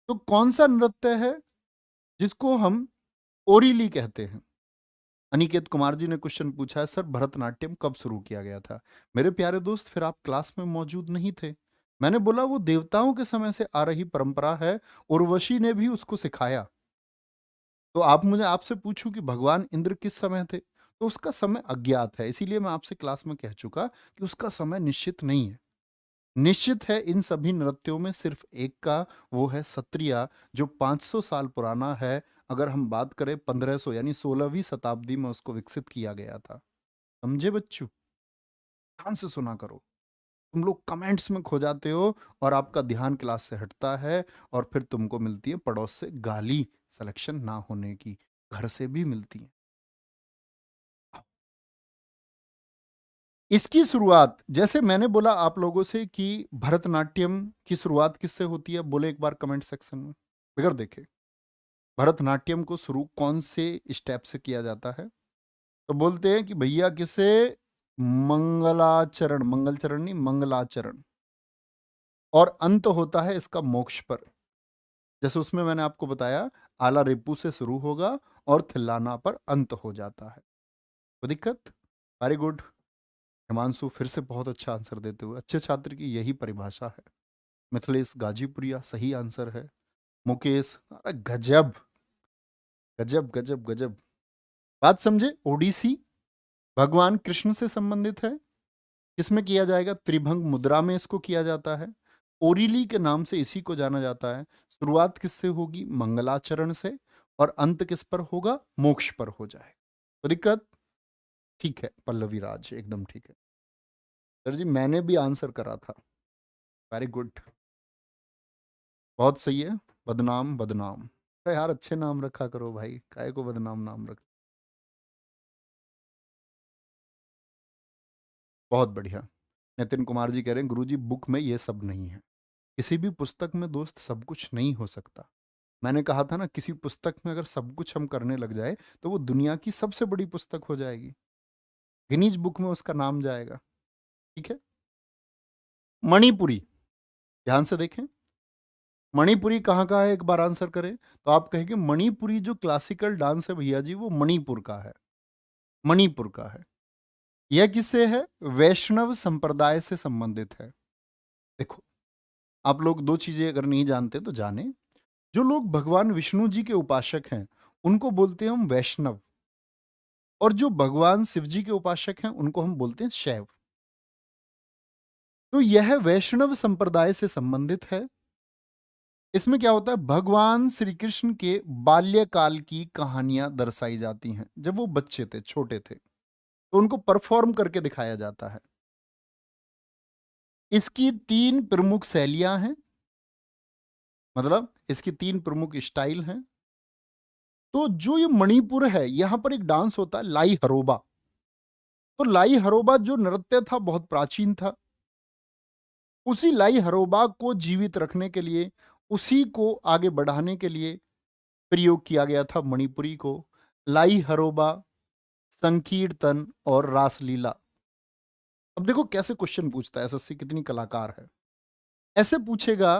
तो कौन सा नृत्य है जिसको हम ओरिली कहते हैं? अनिकेत कुमार जी ने क्वेश्चन पूछा है, सर भरतनाट्यम कब शुरू किया गया था? मेरे प्यारे दोस्त, फिर आप क्लास में मौजूद नहीं थे। मैंने बोला वो देवताओं के समय से आ रही परंपरा है, उर्वशी ने भी उसको सिखाया। तो आप मुझे आपसे पूछूं कि भगवान इंद्र किस समय थे, तो उसका समय अज्ञात है। इसीलिए मैं आपसे क्लास में कह चुका कि उसका समय निश्चित नहीं है। निश्चित है इन सभी नृत्यों में सिर्फ एक का, वो है सत्रिया, जो 500 साल पुराना है। अगर हम बात करें 1500 यानी 16वीं शताब्दी में उसको विकसित किया गया था। समझे बच्चों? ध्यान से सुना करो। तुम लोग कमेंट्स में खो जाते हो और आपका ध्यान क्लास से हटता है, और फिर तुमको मिलती है पड़ोस से गाली, सिलेक्शन ना होने की। घर से भी मिलती है। इसकी शुरुआत, जैसे मैंने बोला आप लोगों से कि भरतनाट्यम की शुरुआत किससे होती है, बोले एक बार कमेंट सेक्शन में। बिगड़ देखे, भरतनाट्यम को शुरू कौन से स्टेप से किया जाता है? तो बोलते हैं कि भैया किसे? मंगलाचरण, मंगलचरण नहीं, मंगलाचरण। और अंत होता है इसका मोक्ष पर। जैसे उसमें मैंने आपको बताया, आला रेपू से शुरू होगा और थिल्लाना पर अंत हो जाता है। कोई दिक्कत? Very good. हिमांशु फिर से बहुत अच्छा आंसर देते हुए, अच्छे छात्र की यही परिभाषा है। मिथिलेश गाजीपुरिया सही आंसर है। मुकेश, अरे गजब गजब गजब गजब। बात समझे? ओडिसी भगवान कृष्ण से संबंधित है। किसमें किया जाएगा? त्रिभंग मुद्रा में इसको किया जाता है। ओरिली के नाम से इसी को जाना जाता है। शुरुआत किससे होगी? मंगलाचरण से। और अंत किस पर होगा? मोक्ष पर हो जाए। तो दिक्कत? ठीक है पल्लवी राज, एकदम ठीक है। सर जी मैंने भी आंसर करा था। वेरी गुड, बहुत सही है। बदनाम बदनाम, अरे यार अच्छे नाम रखा करो भाई, काहे को बदनाम नाम रख। बहुत बढ़िया। नितिन कुमार जी कह रहे हैं गुरुजी बुक में ये सब नहीं है। किसी भी पुस्तक में दोस्त सब कुछ नहीं हो सकता। मैंने कहा था ना, किसी पुस्तक में अगर सब कुछ हम करने लग जाए तो वो दुनिया की सबसे बड़ी पुस्तक हो जाएगी। गिनीज बुक में उसका नाम जाएगा। ठीक है। मणिपुरी, ध्यान से देखें। मणिपुरी कहाँ का है, एक बार आंसर करें। तो आप कहेंगे मणिपुरी जो क्लासिकल डांस है भैया जी, वो मणिपुर का है। मणिपुर का है। यह किससे है? वैष्णव संप्रदाय से संबंधित है। देखो, आप लोग दो चीजें अगर नहीं जानते तो जाने। जो लोग भगवान विष्णु जी के उपासक हैं उनको बोलते हैं हम वैष्णव, और जो भगवान शिव जी के उपासक हैं उनको हम बोलते हैं शैव। तो यह वैष्णव संप्रदाय से संबंधित है। इसमें क्या होता है? भगवान श्री कृष्ण के बाल्यकाल की कहानियां दर्शाई जाती हैं। जब वो बच्चे थे, छोटे थे, तो उनको परफॉर्म करके दिखाया जाता है। इसकी तीन प्रमुख शैलियां हैं, मतलब इसकी तीन प्रमुख स्टाइल हैं। तो जो ये मणिपुर है, यहां पर एक डांस होता है लाई हरोबा। तो लाई हरोबा जो नृत्य था बहुत प्राचीन था। उसी लाई हरोबा को जीवित रखने के लिए, उसी को आगे बढ़ाने के लिए प्रयोग किया गया था मणिपुरी को। लाई हरोबा, संकीर्तन और रासलीला। अब देखो कैसे क्वेश्चन पूछता है एसएससी, कितनी कलाकार है। ऐसे पूछेगा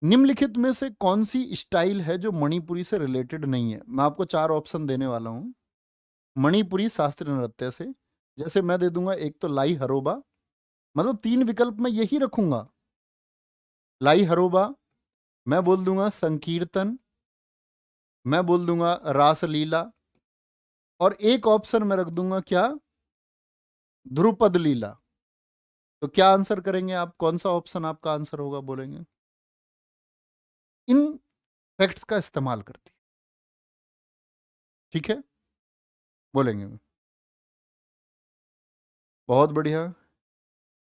निम्नलिखित में से कौन सी स्टाइल है जो मणिपुरी से रिलेटेड नहीं है? मैं आपको 4 ऑप्शन देने वाला हूँ। मणिपुरी शास्त्रीय नृत्य से, जैसे मैं दे दूंगा, एक तो लाई हरोबा, मतलब 3 विकल्प मैं यही रखूंगा। लाई हरोबा, मैं बोल दूंगा संकीर्तन, मैं बोल दूंगा रासलीला, और एक ऑप्शन मैं रख दूंगा क्या, ध्रुपद लीला। तो क्या आंसर करेंगे आप? कौन सा ऑप्शन आपका आंसर होगा, बोलेंगे? इन फैक्ट्स का इस्तेमाल करती, ठीक है, बोलेंगे? बहुत बढ़िया।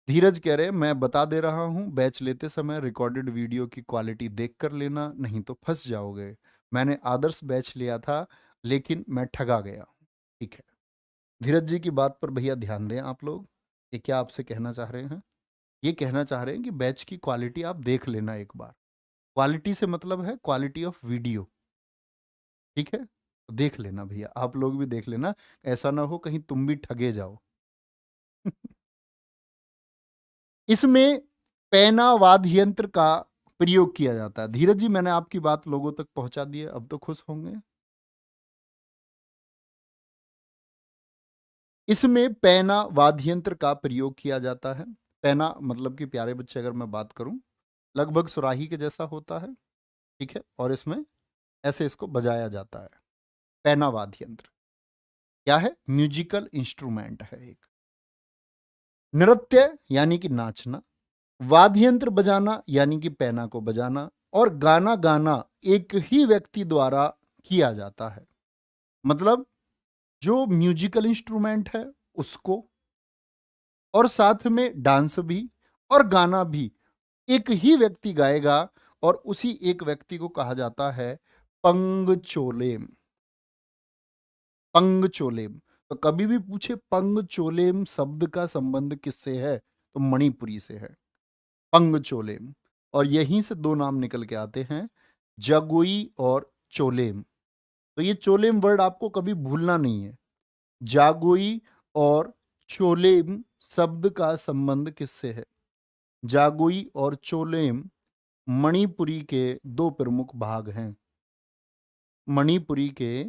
धीरज कह रहे हैं, मैं बता दे रहा हूं, बैच लेते समय रिकॉर्डेड वीडियो की क्वालिटी देख कर लेना, नहीं तो फंस जाओगे। मैंने आदर्श बैच लिया था, लेकिन मैं ठगा गया। ठीक है, धीरज जी की बात पर भैया ध्यान दें आप लोग। ये क्या आपसे कहना चाह रहे हैं? ये कहना चाह रहे हैं कि बैच की क्वालिटी आप देख लेना एक बार। क्वालिटी से मतलब है क्वालिटी ऑफ वीडियो, ठीक है? तो देख लेना भैया, आप लोग भी देख लेना, ऐसा ना हो कहीं तुम भी ठगे जाओ। इसमें पैना वाद्य यंत्र का प्रयोग किया जाता है। धीरज जी, मैंने आपकी बात लोगों तक पहुंचा दी है, अब तो खुश होंगे। इसमें पैना वाद्य यंत्र का प्रयोग किया जाता है। पैना मतलब कि प्यारे बच्चे, अगर मैं बात करूं, लगभग सुराही के जैसा होता है, ठीक है, और इसमें ऐसे इसको बजाया जाता है। पैना वाद्य यंत्र क्या है? म्यूजिकल इंस्ट्रूमेंट है एक। नृत्य यानी कि नाचना, वाद्य यंत्र बजाना यानी कि पैना को बजाना, और गाना गाना एक ही व्यक्ति द्वारा किया जाता है। मतलब जो म्यूजिकल इंस्ट्रूमेंट है उसको, और साथ में डांस भी और गाना भी एक ही व्यक्ति गाएगा, और उसी एक व्यक्ति को कहा जाता है पंगचोलेम। पंगचोलेम। तो कभी भी पूछे पंगचोलेम शब्द का संबंध किससे है, तो मणिपुरी से है, पंगचोलेम। और यहीं से दो नाम निकल के आते हैं, जगोई और चोलेम। तो ये चोलेम वर्ड आपको कभी भूलना नहीं है। जागोई और चोलेम शब्द का संबंध किससे है? जागोई और चोलेम मणिपुरी के दो प्रमुख भाग हैं। मणिपुरी के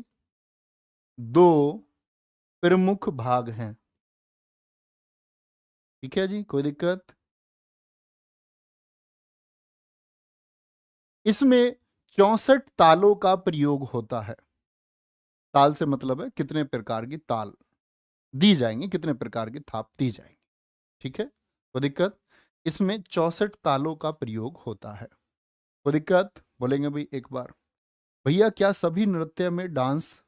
दो प्रमुख भाग हैं, ठीक है जी, कोई दिक्कत? इसमें 64 तालों का प्रयोग होता है। ताल से मतलब है कितने प्रकार की ताल दी जाएंगी, कितने प्रकार की थाप दी जाएंगी, ठीक है, कोई दिक्कत? इसमें 64 तालों का प्रयोग होता है। कोई दिक्कत? बोलेंगे भाई एक बार। भैया क्या सभी नृत्य में डांस,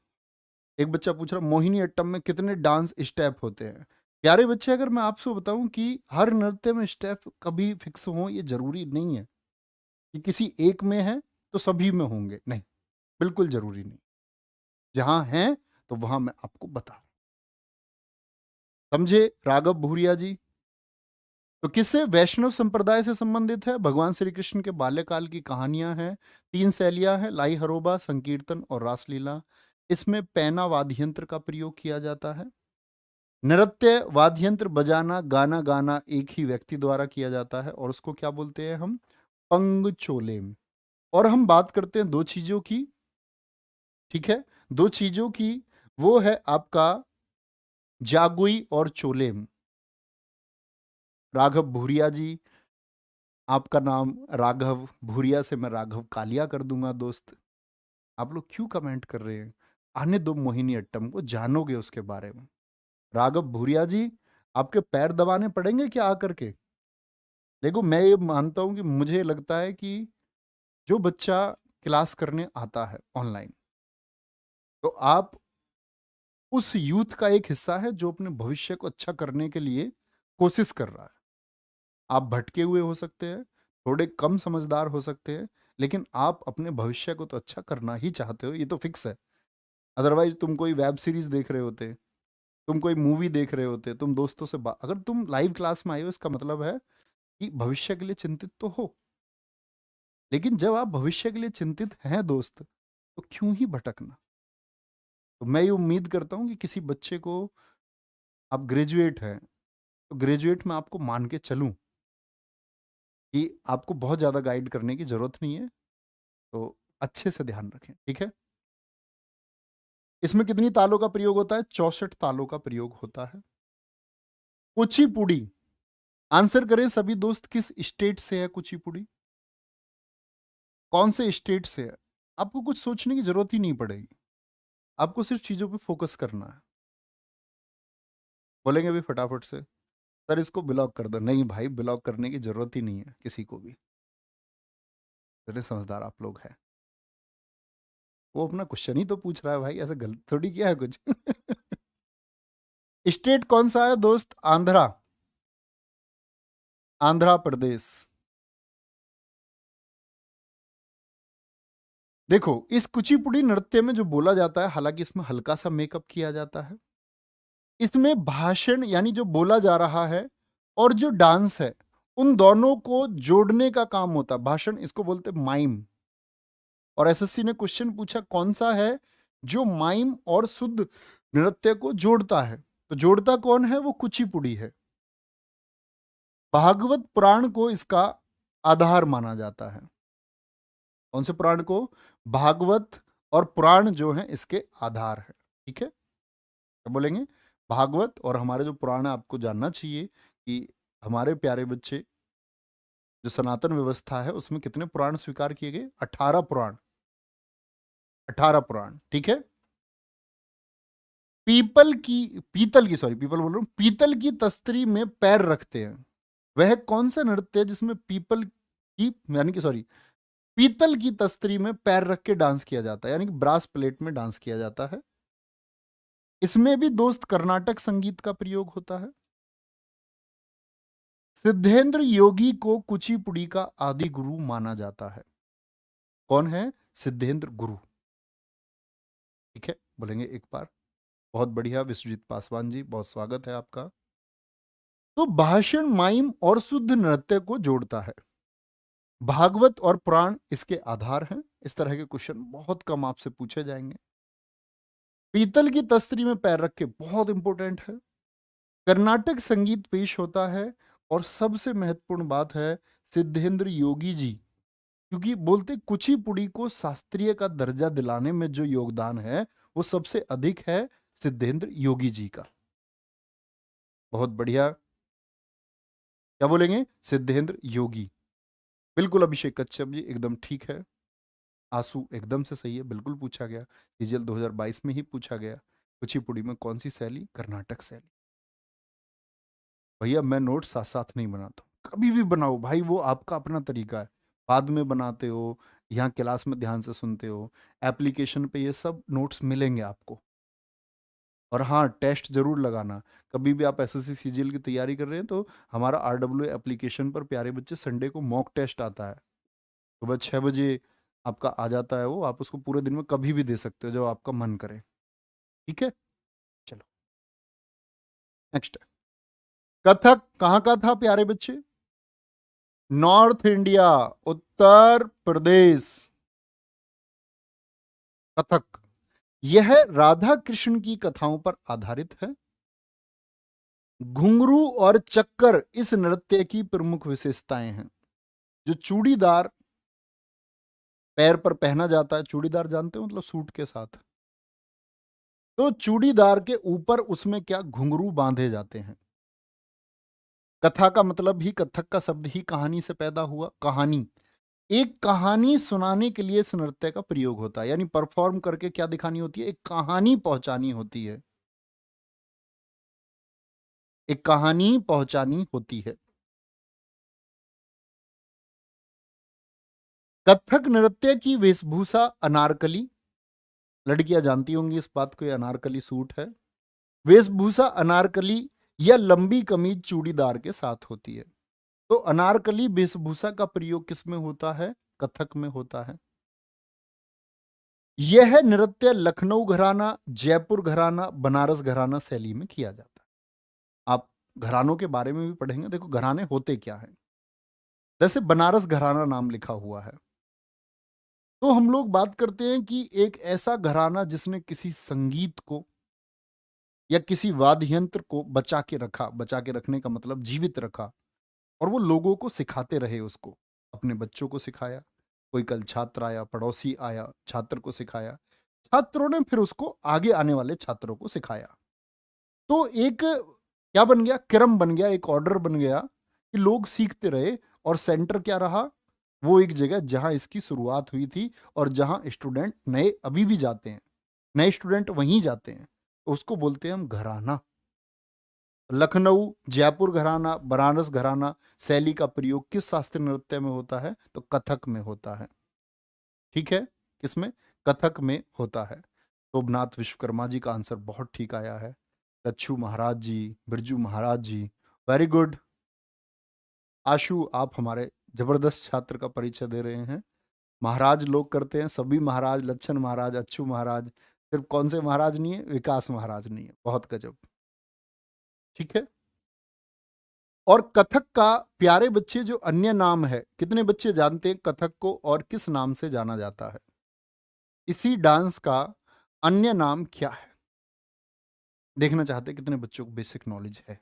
एक बच्चा पूछ रहा मोहिनी अट्टम में कितने डांस स्टेप होते हैं? प्यारे बच्चे, अगर मैं आपसे बताऊं कि हर नृत्य में स्टेप कभी फिक्स हो, ये जरूरी नहीं है कि किसी एक में है तो सभी में होंगे, नहीं, बिल्कुल जरूरी नहीं। जहां है तो वहां मैं आपको बता रहा हूं। समझे राघव भूरिया जी? तो किससे? वैष्णव संप्रदाय से संबंधित है। भगवान श्री कृष्ण के बाल्यकाल की कहानियां हैं। 3 शैलियां हैं, लाई हरोबा, संकीर्तन और रासलीला। इसमें पैना वाद्य यंत्र का प्रयोग किया जाता है। नृत्य वाद्य यंत्र बजाना, गाना गाना एक ही व्यक्ति द्वारा किया जाता है, और उसको क्या बोलते हैं हम? पंगचोलेम। और हम बात करते हैं दो चीजों की, ठीक है, दो चीजों की। वो है आपका जागुई और चोलेम। राघव भूरिया जी, आपका नाम राघव भूरिया से मैं राघव कालिया कर दूंगा दोस्त। आप लोग क्यों कमेंट कर रहे हैं? आने दो मोहिनी अट्टम को, जानोगे उसके बारे में। राघव भूरिया जी, आपके पैर दबाने पड़ेंगे क्या आकर के? देखो, मैं ये मानता हूं कि मुझे लगता है कि जो बच्चा क्लास करने आता है ऑनलाइन, तो आप उस यूथ का एक हिस्सा है जो अपने भविष्य को अच्छा करने के लिए कोशिश कर रहा है। आप भटके हुए हो सकते हैं, थोड़े कम समझदार हो सकते हैं, लेकिन आप अपने भविष्य को तो अच्छा करना ही चाहते हो, ये तो फिक्स है। अदरवाइज तुम कोई वेब सीरीज देख रहे होते, तुम कोई मूवी देख रहे होते, तुम दोस्तों से अगर तुम लाइव क्लास में आए हो, इसका मतलब है कि भविष्य के लिए चिंतित तो हो। लेकिन जब आप भविष्य के लिए चिंतित हैं दोस्त, तो क्यों ही भटकना? तो मैं ये उम्मीद करता हूँ कि किसी बच्चे को, आप ग्रेजुएट हैं, तो ग्रेजुएट में आपको मान के चलूं कि आपको बहुत ज़्यादा गाइड करने की ज़रूरत नहीं है, तो अच्छे से ध्यान रखें, ठीक है? इसमें कितनी तालों का प्रयोग होता है? 64 तालों का प्रयोग होता है। कुचिपुड़ी, आंसर करें सभी दोस्त, किस स्टेट से है कुचिपुड़ी? कौन से स्टेट से है? आपको कुछ सोचने की ज़रूरत ही नहीं पड़ेगी, आपको सिर्फ चीज़ों पे फोकस करना है। बोलेंगे अभी फटाफट से, सर इसको ब्लॉक कर दो। नहीं भाई, ब्लॉक करने की ज़रूरत ही नहीं है किसी को भी, इतने समझदार आप लोग हैं। वो अपना क्वेश्चन ही तो पूछ रहा है भाई, ऐसा गलत थोड़ी किया है कुछ। स्टेट कौन सा है दोस्त? आंध्रा, आंध्र प्रदेश। देखो, इस कुचिपुड़ी नृत्य में जो बोला जाता है, हालांकि इसमें हल्का सा मेकअप किया जाता है, इसमें भाषण यानी जो बोला जा रहा है और जो डांस है, उन दोनों को जोड़ने का काम होता है। भाषण इसको बोलते हैं माइम। और एसएससी ने क्वेश्चन पूछा कौन सा है जो माइम और शुद्ध नृत्य को जोड़ता है, तो जोड़ता कौन है? वो कुचिपुड़ी है। भागवत पुराण को इसका आधार माना जाता है। कौन से पुराण को? भागवत और पुराण जो है इसके आधार है, ठीक है? क्या बोलेंगे? भागवत और हमारे जो पुराण है, आपको जानना चाहिए कि हमारे प्यारे बच्चे, जो सनातन व्यवस्था है उसमें कितने पुराण स्वीकार किए गए? 18 पुराण, 18 पुराण, ठीक है? पीतल बोल रहा हूं, पीतल की तस्तरी में पैर रखते हैं। वह कौन सा नृत्य है जिसमें पीपल की यानी कि सॉरी पीतल की तस्तरी में पैर रख के डांस किया जाता है, यानी कि ब्रास प्लेट में डांस किया जाता है? इसमें भी दोस्त कर्नाटक संगीत का प्रयोग होता है। सिद्धेंद्र योगी को कुचिपुड़ी का आदि गुरु माना जाता है। कौन है सिद्धेंद्र गुरु? ठीक है, बोलेंगे एक बार। बहुत बढ़िया विश्वजीत पासवान जी, बहुत स्वागत है आपका। तो भाषण माइम और शुद्ध नृत्य को जोड़ता है। भागवत और पुराण इसके आधार हैं। इस तरह के क्वेश्चन बहुत कम आपसे पूछे जाएंगे। पीतल की तस्तरी में पैर रख के बहुत इंपॉर्टेंट है। कर्नाटक संगीत पेश होता है। और सबसे महत्वपूर्ण बात है सिद्धेंद्र योगी जी, क्योंकि बोलते कुचिपुड़ी को शास्त्रीय का दर्जा दिलाने में जो योगदान है वो सबसे अधिक है सिद्धेंद्र योगी जी का। बहुत बढ़िया। क्या बोलेंगे? सिद्धेंद्र योगी। बिल्कुल अभिषेक कच्छप जी, एकदम ठीक है। आंसू एकदम से सही है, बिल्कुल पूछा गया। सीजीएल 2022 में ही पूछा गया। कुचिपुड़ी में कौन सी शैली? कर्नाटक शैली। भैया मैं नोट साथ साथ नहीं बनाता हूँ, कभी भी बनाओ भाई, वो आपका अपना तरीका है। बाद में बनाते हो, यहाँ क्लास में ध्यान से सुनते हो, एप्लीकेशन पे ये सब नोट्स मिलेंगे आपको। और हाँ, टेस्ट जरूर लगाना। कभी भी आप एसएससी सीजीएल की तैयारी कर रहे हैं तो हमारा आरडब्ल्यू एप्लीकेशन पर प्यारे बच्चे संडे को मॉक टेस्ट आता है, सुबह 6 बजे आपका आ जाता है वो। आप उसको पूरे दिन में कभी भी दे सकते हो जब आपका मन करे, ठीक है? चलो नेक्स्ट। कथक कहाँ का था प्यारे बच्चे? North India, Uttar Pradesh. कथक यह राधा कृष्ण की कथाओं पर आधारित है। घुंघरू और चक्कर इस नृत्य की प्रमुख विशेषताएं हैं। जो चूड़ीदार पैर पर पहना जाता है, चूड़ीदार जानते हो, मतलब सूट के साथ, तो चूड़ीदार के ऊपर उसमें क्या घुंघरू बांधे जाते हैं। कथा का मतलब ही, कथक का शब्द ही कहानी से पैदा हुआ। कहानी, एक कहानी सुनाने के लिए इस नृत्य का प्रयोग होता है, यानी परफॉर्म करके क्या दिखानी होती है? एक कहानी पहुंचानी होती है, एक कहानी पहुंचानी होती है। कथक नृत्य की वेशभूषा अनारकली, लड़कियां जानती होंगी इस बात को, ये अनारकली सूट है। वेशभूषा अनारकली या लंबी कमीज चूड़ीदार के साथ होती है। तो अनारकली वेशभूषा का प्रयोग किस में होता है? कथक में होता है। यह नृत्य लखनऊ घराना, जयपुर घराना, बनारस घराना शैली में किया जाता है। आप घरानों के बारे में भी पढ़ेंगे। देखो घराने होते क्या हैं, जैसे बनारस घराना नाम लिखा हुआ है, तो हम लोग बात करते हैं कि एक ऐसा घराना जिसने किसी संगीत को या किसी वाद्य यंत्र को बचा के रखा। बचा के रखने का मतलब जीवित रखा। और वो लोगों को सिखाते रहे उसको, अपने बच्चों को सिखाया, कोई कल छात्र आया, पड़ोसी आया, छात्र को सिखाया, छात्रों ने फिर उसको आगे आने वाले छात्रों को सिखाया। तो एक क्या बन गया, क्रम बन गया, एक ऑर्डर बन गया कि लोग सीखते रहे। और सेंटर क्या रहा, वो एक जगह जहां इसकी शुरुआत हुई थी और जहां स्टूडेंट नए अभी भी जाते हैं, नए स्टूडेंट वहीं जाते हैं, तो उसको बोलते हैं हम घराना। लखनऊ, जयपुर घराना, बनारस घराना शैली का प्रयोग किस शास्त्रीय नृत्य में होता है, तो कथक में होता है। ठीक है, किसमें, कथक में होता है। शोभनाथ विश्वकर्मा जी का आंसर बहुत ठीक आया है। लच्छू महाराज जी, बिरजू महाराज जी, वेरी गुड। आशु, आप हमारे जबरदस्त छात्र का परिचय दे रहे हैं। महाराज लोग करते हैं, सभी महाराज, लच्छन महाराज, अच्छू महाराज, सिर्फ कौन से महाराज नहीं है, विकास महाराज नहीं है। बहुत गजब। ठीक है। और कथक का प्यारे बच्चे जो अन्य नाम है, कितने बच्चे जानते हैं कथक को और किस नाम से जाना जाता है? इसी डांस का अन्य नाम क्या है? देखना चाहते हैं कितने बच्चों को बेसिक नॉलेज है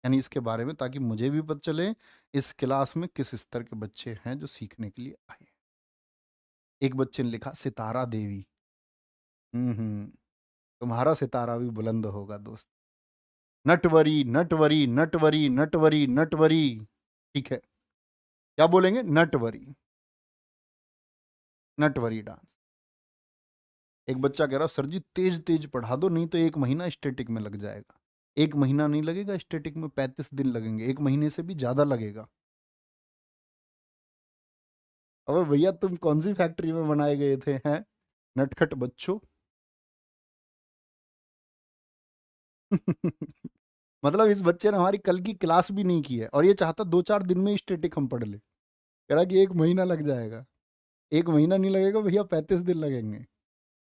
यानी इसके बारे में, ताकि मुझे भी पता चले इस क्लास में किस स्तर के बच्चे हैं जो सीखने के लिए आए। एक बच्चे ने लिखा सितारा देवी। हम्म, तुम्हारा सितारा भी बुलंद होगा दोस्त। नटवरी नटवरी नटवरी नटवरी नटवरी। ठीक है, क्या बोलेंगे, नटवरी, नटवरी डांस। एक बच्चा कह रहा सर जी तेज तेज पढ़ा दो, नहीं तो एक महीना स्टैटिक में लग जाएगा। एक महीना नहीं लगेगा स्टैटिक में, 35 दिन लगेंगे, एक महीने से भी ज्यादा लगेगा। अबे भैया तुम कौन सी फैक्ट्री में बनाए गए थे, हैं नटखट बच्चों। मतलब इस बच्चे ने हमारी कल की क्लास भी नहीं की है और ये चाहता 2-4 दिन में स्टैटिक हम पढ़ ले, कह रहा कि एक महीना लग जाएगा। एक महीना नहीं लगेगा भैया, 35 दिन लगेंगे।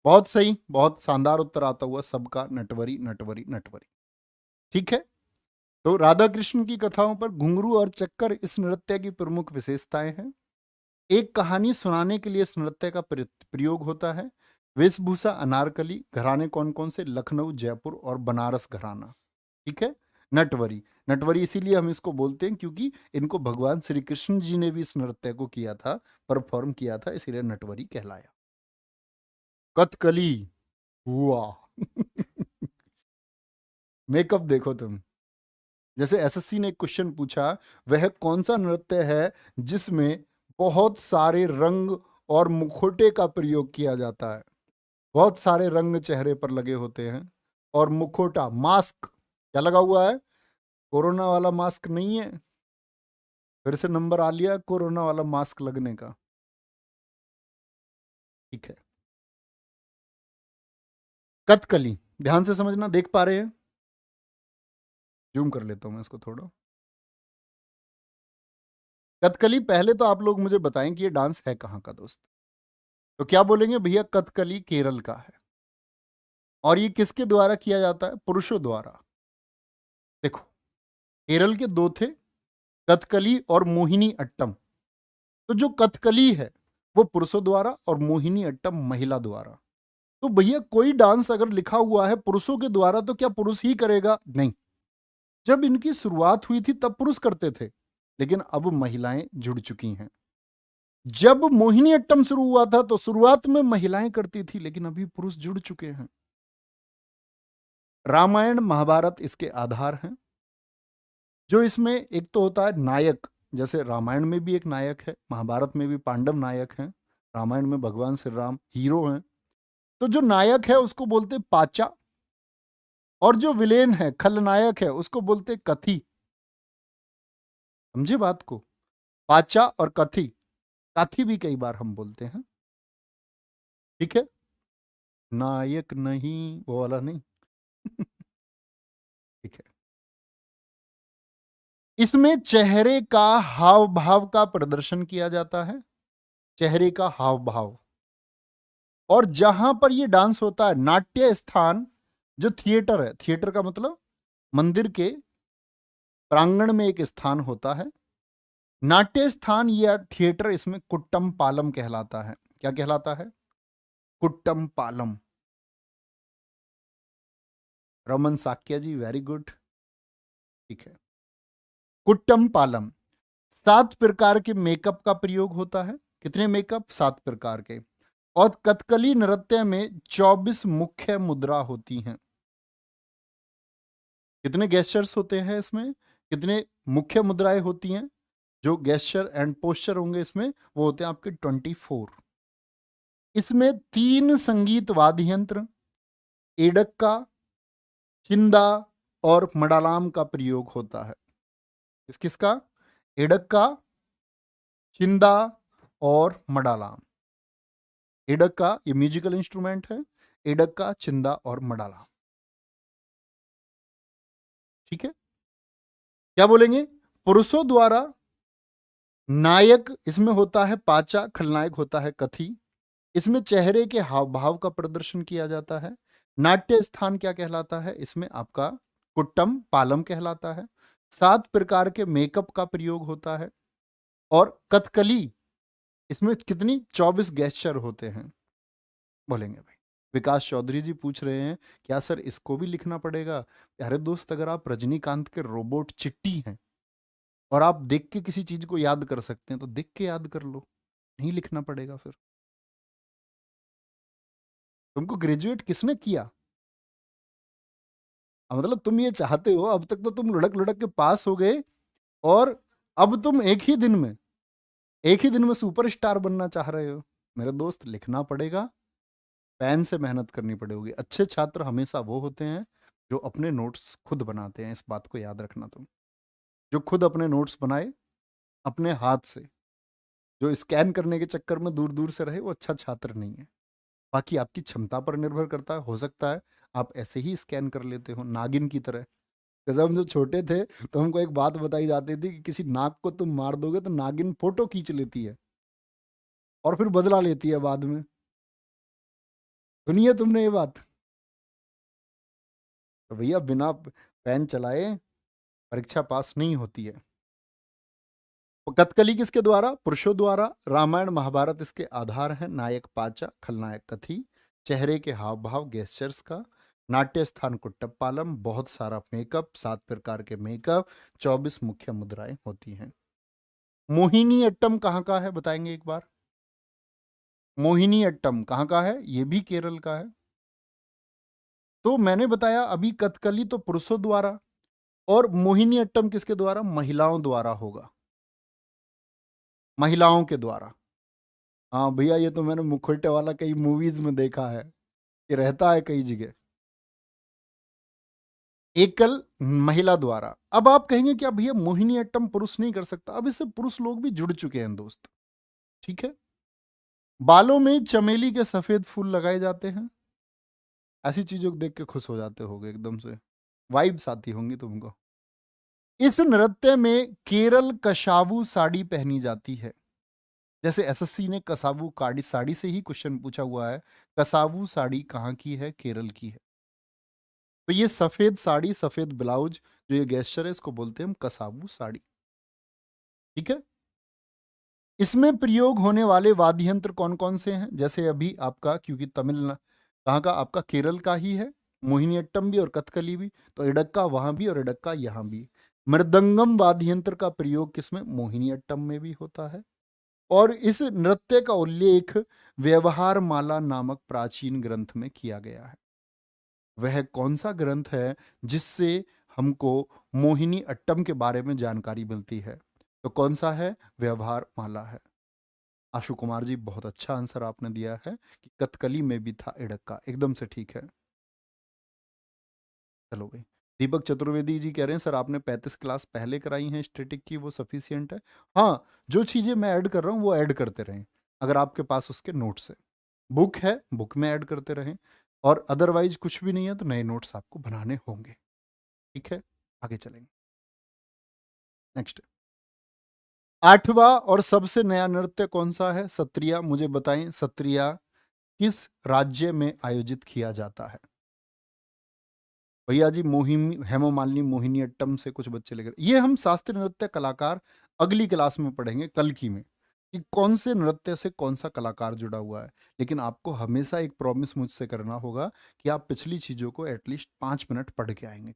बहुत सही, बहुत शानदार उत्तर आता हुआ सबका, नटवरी नटवरी नटवरी। ठीक है। तो राधा कृष्ण की कथाओं पर घुंघरू और चक्कर इस नृत्य की प्रमुख विशेषताएं हैं। एक कहानी सुनाने के लिए इस नृत्य का प्रयोग होता है। वेशभूषा अनारकली, घराने कौन कौन से, लखनऊ, जयपुर और बनारस घराना। ठीक है। नटवरी, नटवरी इसीलिए हम इसको बोलते हैं क्योंकि इनको भगवान श्री कृष्ण जी ने भी इस नृत्य को किया था, परफॉर्म किया था, इसीलिए नटवरी कहलाया। कथकली हुआ। मेकअप देखो तुम। जैसे एसएससी ने एक क्वेश्चन पूछा, वह कौन सा नृत्य है जिसमें बहुत सारे रंग और मुखौटे का प्रयोग किया जाता है? बहुत सारे रंग चेहरे पर लगे होते हैं और मुखौटा, मास्क क्या लगा हुआ है? कोरोना वाला मास्क नहीं है, फिर से नंबर आ लिया कोरोना वाला मास्क लगने का। ठीक है। कथकली, ध्यान से समझना, देख पा रहे हैं? जूम कर लेता हूं मैं इसको थोड़ा। कथकली, पहले तो आप लोग मुझे बताएं कि ये डांस है कहाँ का दोस्त। तो क्या बोलेंगे भैया, कथकली केरल का है। और ये किसके द्वारा किया जाता है? पुरुषों द्वारा। देखो, केरल के दो थे, कथकली और मोहिनी अट्टम। तो जो कथकली है वो पुरुषों द्वारा और मोहिनी अट्टम महिला द्वारा। तो भैया कोई डांस अगर लिखा हुआ है पुरुषों के द्वारा तो क्या पुरुष ही करेगा? नहीं। जब इनकी शुरुआत हुई थी तब पुरुष करते थे, लेकिन अब महिलाएं जुड़ चुकी हैं। जब मोहिनी अट्टम शुरू हुआ था तो शुरुआत में महिलाएं करती थी, लेकिन अभी पुरुष जुड़ चुके हैं। रामायण महाभारत इसके आधार हैं। जो इसमें एक तो होता है नायक, जैसे रामायण में भी एक नायक है, महाभारत में भी पांडव नायक हैं, रामायण में भगवान श्री राम हीरो हैं। तो जो नायक है उसको बोलते पाचा, और जो विलेन है, खलनायक है, उसको बोलते कथी। समझे बात को? पाचा और कथी, काथी भी कई बार हम बोलते हैं। ठीक है। नायक नहीं, वो वाला नहीं। ठीक है। इसमें चेहरे का हाव भाव का प्रदर्शन किया जाता है, चेहरे का हाव भाव। और जहां पर ये डांस होता है, नाट्य स्थान जो थिएटर है, थिएटर का मतलब मंदिर के प्रांगण में एक स्थान होता है, नाट्य स्थान या थिएटर, इसमें कुट्टम पालम कहलाता है। क्या कहलाता है? कुट्टम पालम। रमन साक्या जी, वेरी गुड। ठीक है। कुट्टम पालम। 7 प्रकार के मेकअप का प्रयोग होता है। कितने मेकअप? 7 प्रकार के। और कथकली नृत्य में 24 मुख्य मुद्रा होती हैं। कितने गेस्चर्स होते हैं इसमें? कितने मुख्य मुद्राएं होती हैं? जो गेस्चर एंड पोस्चर होंगे इसमें वो होते हैं आपके 24। इसमें 3 संगीत वाद्य यंत्र, एडक्का, चिंदा और मडालाम का प्रयोग होता है। किस किसका? एडक्का, चिंदा और मडालाम। एडक्का ये म्यूजिकल इंस्ट्रूमेंट है, एडक्का, चिंदा और मडालाम। ठीक है, क्या बोलेंगे? पुरुषों द्वारा नायक इसमें होता है पाचा, खलनायक होता है कथी। इसमें चेहरे के हाव भाव का प्रदर्शन किया जाता है। नाट्य स्थान क्या कहलाता है? इसमें आपका कुट्टम पालम कहलाता है। 7 प्रकार के मेकअप का प्रयोग होता है। और कथकली इसमें कितनी? 24 गेस्चर होते हैं। बोलेंगे भाई। विकास चौधरी जी पूछ रहे हैं क्या सर इसको भी लिखना पड़ेगा? अरे दोस्त, अगर आप रजनीकांत के रोबोट चिट्टी हैं और आप देख के किसी चीज को याद कर सकते हैं तो देख के याद कर लो, नहीं लिखना पड़ेगा फिर। तुमको ग्रेजुएट किसने किया? मतलब तुम ये चाहते हो, अब तक तो तुम लुढ़क लुढ़क के पास हो गए और अब तुम एक ही दिन में सुपरस्टार बनना चाह रहे हो। मेरे दोस्त, लिखना पड़ेगा, पेन से मेहनत करनी पड़ेगी। अच्छे छात्र हमेशा वो होते हैं जो अपने नोट्स खुद बनाते हैं। इस बात को याद रखना तुम। जो खुद अपने नोट्स बनाए अपने हाथ से, जो स्कैन करने के चक्कर में दूर दूर से रहे, वो अच्छा छात्र नहीं है। बाकी आपकी क्षमता पर निर्भर करता है। हो सकता है आप ऐसे ही स्कैन कर लेते हो नागिन की तरह। जैसे हम जो छोटे थे तो हमको एक बात बताई जाती थी कि किसी नाग को तुम मार दोगे तो नागिन फोटो खींच लेती है और फिर बदला लेती है बाद में। सुनी है तुमने ये बात? तो भैया, बिना पेन चलाए परीक्षा पास नहीं होती है। कथकली किसके द्वारा? पुरुषों द्वारा। रामायण महाभारत इसके आधार है। नायक पाचा, खलनायक कथी, चेहरे के हाव भाव गेस्चर्स का, नाट्य स्थान कुट्टपालम, बहुत सारा मेकअप, 7 प्रकार के मेकअप, 24 मुख्य मुद्राएं होती हैं। मोहिनी अट्टम कहाँ का है बताएंगे एक बार? मोहिनी अट्टम कहाँ का है? ये भी केरल का है। तो मैंने बताया अभी कथकली तो पुरुषों द्वारा, और मोहिनी अट्टम किसके द्वारा? महिलाओं द्वारा होगा, महिलाओं के द्वारा। हाँ भैया, ये तो मैंने मुखौटे वाला कई मूवीज में देखा है, ये रहता है कई जगह। एकल महिला द्वारा। अब आप कहेंगे क्या भैया मोहिनी अट्टम पुरुष नहीं कर सकता? अब इससे पुरुष लोग भी जुड़ चुके हैं दोस्त। ठीक है। बालों में चमेली के सफेद फूल लगाए जाते हैं। ऐसी चीजों को देख के खुश हो जाते होगे एकदम से, वाइब्स आती होंगी तुमको। इस नृत्य में केरल कशावू साड़ी पहनी जाती है। जैसे एसएससी ने कसावू काड़ी साड़ी से ही क्वेश्चन पूछा हुआ है, कसावू साड़ी कहाँ की है? केरल की है। तो ये सफेद साड़ी, सफेद ब्लाउज, जो ये गेस्चर है, इसको बोलते हैं हम कसावू साड़ी। ठीक है। इसमें प्रयोग होने वाले वाद्य यंत्र कौन कौन से हैं? जैसे अभी आपका, क्योंकि तमिल कहाँ का? आपका केरल का ही है। मोहिनीअट्टम भी और कथकली भी, तो इडक्का वहां भी और इडक्का यहाँ भी। मृदंगम वाद्य यंत्र का प्रयोग किसमें? मोहिनीअट्टम में भी होता है। और इस नृत्य का उल्लेख व्यवहार माला नामक प्राचीन ग्रंथ में किया गया है। वह कौन सा ग्रंथ है जिससे हमको मोहिनी अट्टम के बारे में जानकारी मिलती है? तो कौन सा है? व्यवहार माला है। आशु कुमार जी, बहुत अच्छा आंसर आपने दिया है कि कथकली में भी था इडक्का, एकदम से ठीक है। चलो भाई। दीपक चतुर्वेदी जी कह रहे हैं सर आपने 35 क्लास पहले कराई हैं स्टैटिक की, वो सफिशियंट है। हाँ, जो चीजें मैं ऐड कर रहा हूँ वो ऐड करते रहें। अगर आपके पास उसके नोट्स है, बुक है, बुक में ऐड करते रहें। और अदरवाइज कुछ भी नहीं है तो नए नोट्स आपको बनाने होंगे। ठीक है, आगे चलेंगे। नेक्स्ट, 8वां और सबसे नया नृत्य कौन सा है? सत्रिया। मुझे बताएं, सत्रिया किस राज्य में आयोजित किया जाता है? भैया जी, मोहिनी हेमा मालिनी मोहिनी अट्टम से कुछ बच्चे लेकर, ये हम शास्त्रीय नृत्य कलाकार अगली क्लास में पढ़ेंगे, कल की में, कि कौन से नृत्य से कौन सा कलाकार जुड़ा हुआ है। लेकिन आपको हमेशा एक प्रॉमिस मुझसे करना होगा कि आप पिछली चीजों को एटलीस्ट 5 मिनट पढ़ के आएंगे।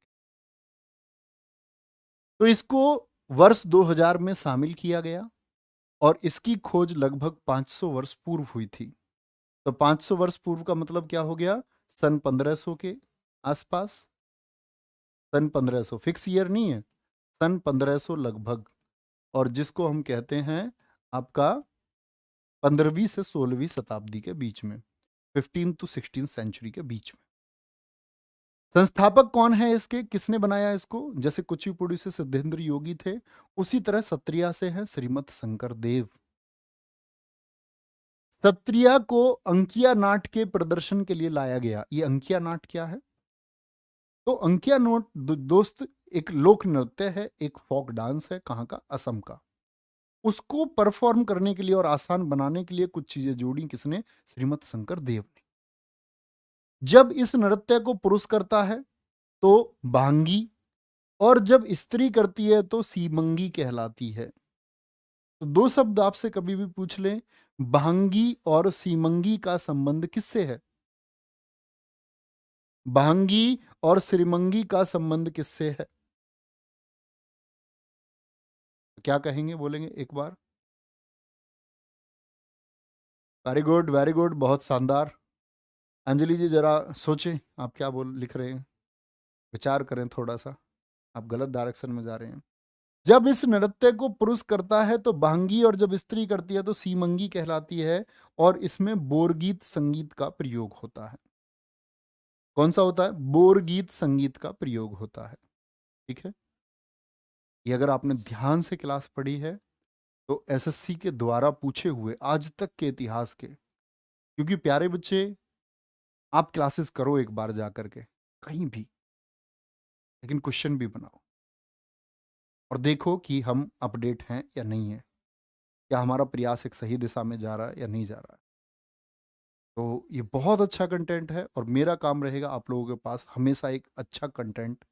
तो इसको वर्ष 2000 में शामिल किया गया और इसकी खोज लगभग 500 वर्ष पूर्व हुई थी। तो 500 वर्ष पूर्व का मतलब क्या हो गया? सन 1500 के आसपास। सन 1500 फिक्स ईयर नहीं है, सन 1500 लगभग। और जिसको हम कहते हैं आपका 15वीं से 16वीं शताब्दी के बीच में, 15 टू 16 सेंचुरी के बीच में। संस्थापक कौन है इसके, किसने बनाया इसको? जैसे कुचिपुड़ी से सिद्धेंद्र योगी थे, उसी तरह सत्रिया से है श्रीमत शंकर देव। सत्रिया को अंकिया नाट के प्रदर्शन के लिए लाया गया। ये अंकिया नाट क्या है? तो अंकिया नोट दोस्त एक लोक नृत्य है, एक फोक डांस है। कहाँ का? असम का। उसको परफॉर्म करने के लिए और आसान बनाने के लिए कुछ चीजें जोड़ी किसने? श्रीमत शंकर देव ने। जब इस नृत्य को पुरुष करता है तो भांगी, और जब स्त्री करती है तो सीमंगी कहलाती है। तो दो शब्द आपसे कभी भी पूछ लें, भांगी और सीमंगी का संबंध किससे है? भांगी और श्रीमंगी का संबंध किससे है? क्या कहेंगे, बोलेंगे एक बार? वेरी गुड, वेरी गुड, बहुत शानदार। अंजलि जी जरा सोचें, आप क्या बोल लिख रहे हैं, विचार करें थोड़ा सा, आप गलत डायरेक्शन में जा रहे हैं। जब इस नृत्य को पुरुष करता है तो भांगी, और जब स्त्री करती है तो सीमंगी कहलाती है। और इसमें बोरगीत संगीत का प्रयोग होता है। कौन सा होता है? बोरगीत संगीत का प्रयोग होता है। ठीक है, ये अगर आपने ध्यान से क्लास पढ़ी है तो एसएससी के द्वारा पूछे हुए आज तक के इतिहास के, क्योंकि प्यारे बच्चे आप क्लासेस करो एक बार जा करके कहीं भी, लेकिन क्वेश्चन भी बनाओ और देखो कि हम अपडेट हैं या नहीं है, क्या हमारा प्रयास एक सही दिशा में जा रहा है या नहीं जा रहा है। तो ये बहुत अच्छा कंटेंट है और मेरा काम रहेगा आप लोगों के पास हमेशा एक अच्छा कंटेंट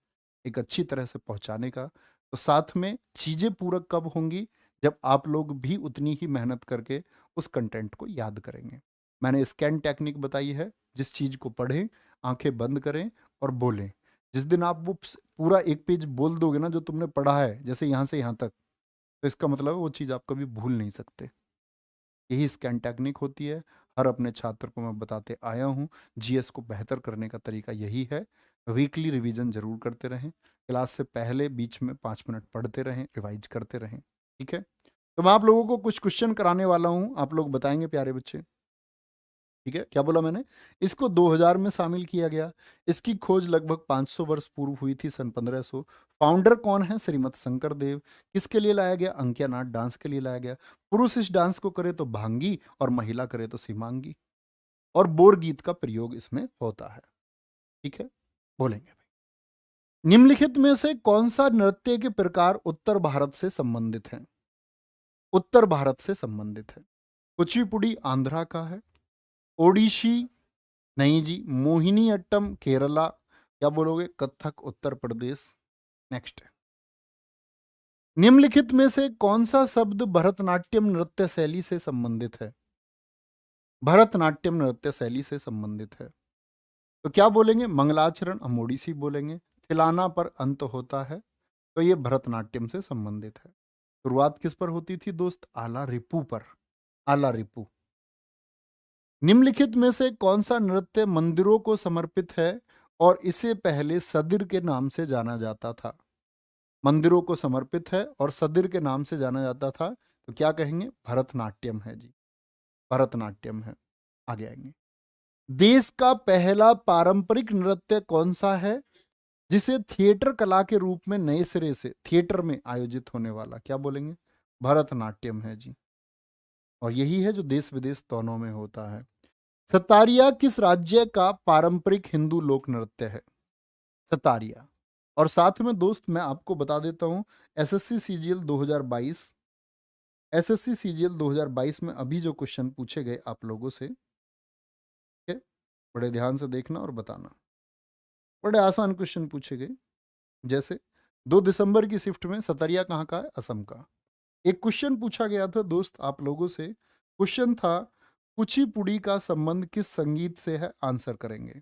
एक अच्छी तरह से पहुंचाने का। तो साथ में चीज़ें पूरक कब होंगी? जब आप लोग भी उतनी ही मेहनत करके उस कंटेंट को याद करेंगे। मैंने स्कैन टेक्निक बताई है, जिस चीज़ को पढ़ें, आंखें बंद करें और बोलें। जिस दिन आप वो पूरा एक पेज बोल दोगे ना जो तुमने पढ़ा है, जैसे यहाँ से यहाँ तक, तो इसका मतलब है वो चीज़ आप कभी भूल नहीं सकते। यही स्कैन टेक्निक होती है। हर अपने छात्र को मैं बताते आया हूँ, जीएस को बेहतर करने का तरीका यही है। वीकली रिवीजन जरूर करते रहें, क्लास से पहले बीच में 5 मिनट पढ़ते रहें, रिवाइज करते रहें। ठीक है, तो मैं आप लोगों को कुछ क्वेश्चन कराने वाला हूँ, आप लोग बताएंगे प्यारे बच्चे। ठीक है, क्या बोला मैंने? इसको 2000 में शामिल किया गया। इसकी खोज लगभग 500 वर्ष पूर्व हुई थी, सन 1500। फाउंडर कौन है? श्रीमत शंकर देव। किसके लिए लाया गया? अंकिया नाट डांस के लिए लाया गया। पुरुष इस डांस को करे तो भांगी और महिला करे तो सीमांगी। और बोर गीत का प्रयोग इसमें होता है। ठीक है, बोलेंगे भाई। निम्नलिखित में से कौन सा नृत्य के प्रकार उत्तर भारत से संबंधित है? उत्तर भारत से संबंधित है। कुचिपुड़ी आंध्रा का है, ओडिशी नहीं जी, मोहिनी अट्टम केरला, क्या बोलोगे? कथक उत्तर प्रदेश। नेक्स्ट है, निम्नलिखित में से कौन सा शब्द भरतनाट्यम नृत्य शैली से संबंधित है? भरतनाट्यम नृत्य शैली से संबंधित है। तो क्या बोलेंगे? मंगलाचरण हम ओडिसी बोलेंगे। थिलाना पर अंत होता है, तो ये भरतनाट्यम से संबंधित है। शुरुआत किस पर होती थी दोस्त? आला रिपू पर। आला रिपू। निम्नलिखित में से कौन सा नृत्य मंदिरों को समर्पित है और इसे पहले सदिर के नाम से जाना जाता था? मंदिरों को समर्पित है और सदिर के नाम से जाना जाता था, तो क्या कहेंगे? भरतनाट्यम है जी, भरतनाट्यम है। आगे आएंगे। देश का पहला पारंपरिक नृत्य कौन सा है जिसे थिएटर कला के रूप में नए सिरे से थिएटर में आयोजित होने वाला? क्या बोलेंगे? भरतनाट्यम है जी। और यही है जो देश विदेश दोनों में होता है। सतारिया किस राज्य का पारंपरिक हिंदू लोक नृत्य है? सतारिया। और साथ में दोस्त मैं आपको बता देता हूं, एसएससी सीजीएल 2022, एसएससी सीजीएल 2022 में अभी जो क्वेश्चन पूछे गए आप लोगों से, ठीक है, बड़े ध्यान से देखना और बताना। बड़े आसान क्वेश्चन पूछे गए, जैसे 2 दिसंबर की शिफ्ट में सतरिया कहाँ का है? असम का। एक क्वेश्चन पूछा गया था दोस्त आप लोगों से, क्वेश्चन था कुचिपुड़ी का संबंध किस संगीत से है? आंसर करेंगे।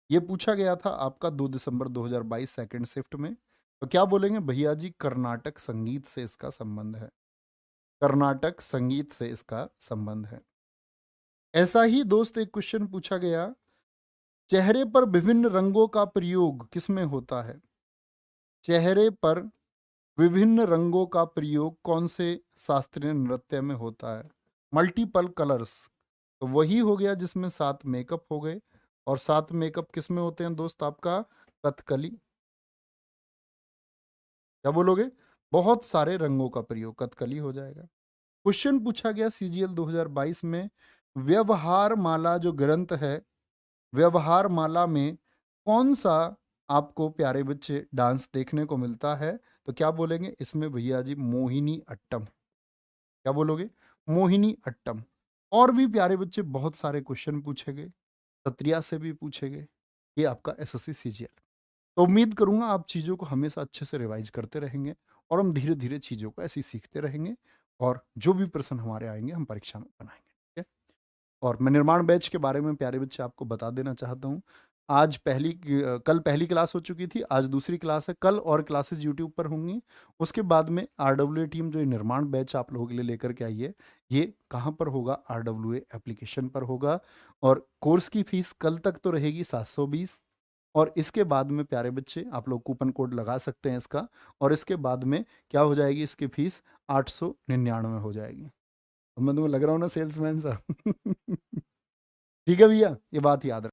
ये पूछा गया था आपका 2 दिसंबर 2022 सेकंड शिफ्ट में। तो क्या बोलेंगे भैया जी, कर्नाटक संगीत से इसका संबंध है। कर्नाटक संगीत से इसका संबंध है। ऐसा ही दोस्त एक क्वेश्चन पूछा गया, चेहरे पर विभिन्न रंगों का प्रयोग किसमें होता है? चेहरे पर विभिन्न रंगों का प्रयोग कौन से शास्त्रीय नृत्य में होता है? Multiple colours. तो वही हो गया जिसमें 7 मेकअप हो गए। और 7 मेकअप किसमें होते हैं दोस्त? आपका कथकली। क्या बोलोगे? बहुत सारे रंगों का प्रयोग, कथकली हो जाएगा। क्वेश्चन पूछा गया सीजीएल 2022 में, व्यवहार माला जो ग्रंथ है, व्यवहार माला में कौन सा आपको प्यारे बच्चे डांस देखने को मिलता है? तो क्या बोलेंगे इसमें भैया जी? मोहिनी अट्टम। क्या बोलोगे? मोहिनी अट्टम। और भी प्यारे बच्चे बहुत सारे क्वेश्चन पूछे गए, सत्रिया से भी पूछे गए। ये आपका एसएससी सीजीएल। तो उम्मीद करूंगा आप चीज़ों को हमेशा अच्छे से रिवाइज करते रहेंगे और हम धीरे धीरे चीज़ों को ऐसे ही सीखते रहेंगे, और जो भी प्रश्न हमारे आएंगे हम परीक्षा में बनाएंगे, ठीक है? और मैं निर्माण बैच के बारे में प्यारे बच्चे आपको बता देना चाहता हूँ। आज कल पहली क्लास हो चुकी थी, आज दूसरी क्लास है। कल और क्लासेस यूट्यूब पर होंगी। उसके बाद में आरडब्ल्यूए टीम जो ये निर्माण बैच आप लोगों के लिए लेकर के आई है, ये कहाँ पर होगा? आरडब्ल्यूए एप्लीकेशन पर होगा। और कोर्स की फीस कल तक तो रहेगी 720, और इसके बाद में प्यारे बच्चे आप लोग कूपन कोड लगा सकते हैं इसका, और इसके बाद में क्या हो जाएगी? इसकी फीस 899 हो जाएगी। अब मैं तुम्हें लग रहा हूँ ना सेल्समैन सा? ठीक है भैया, ये बात याद रख।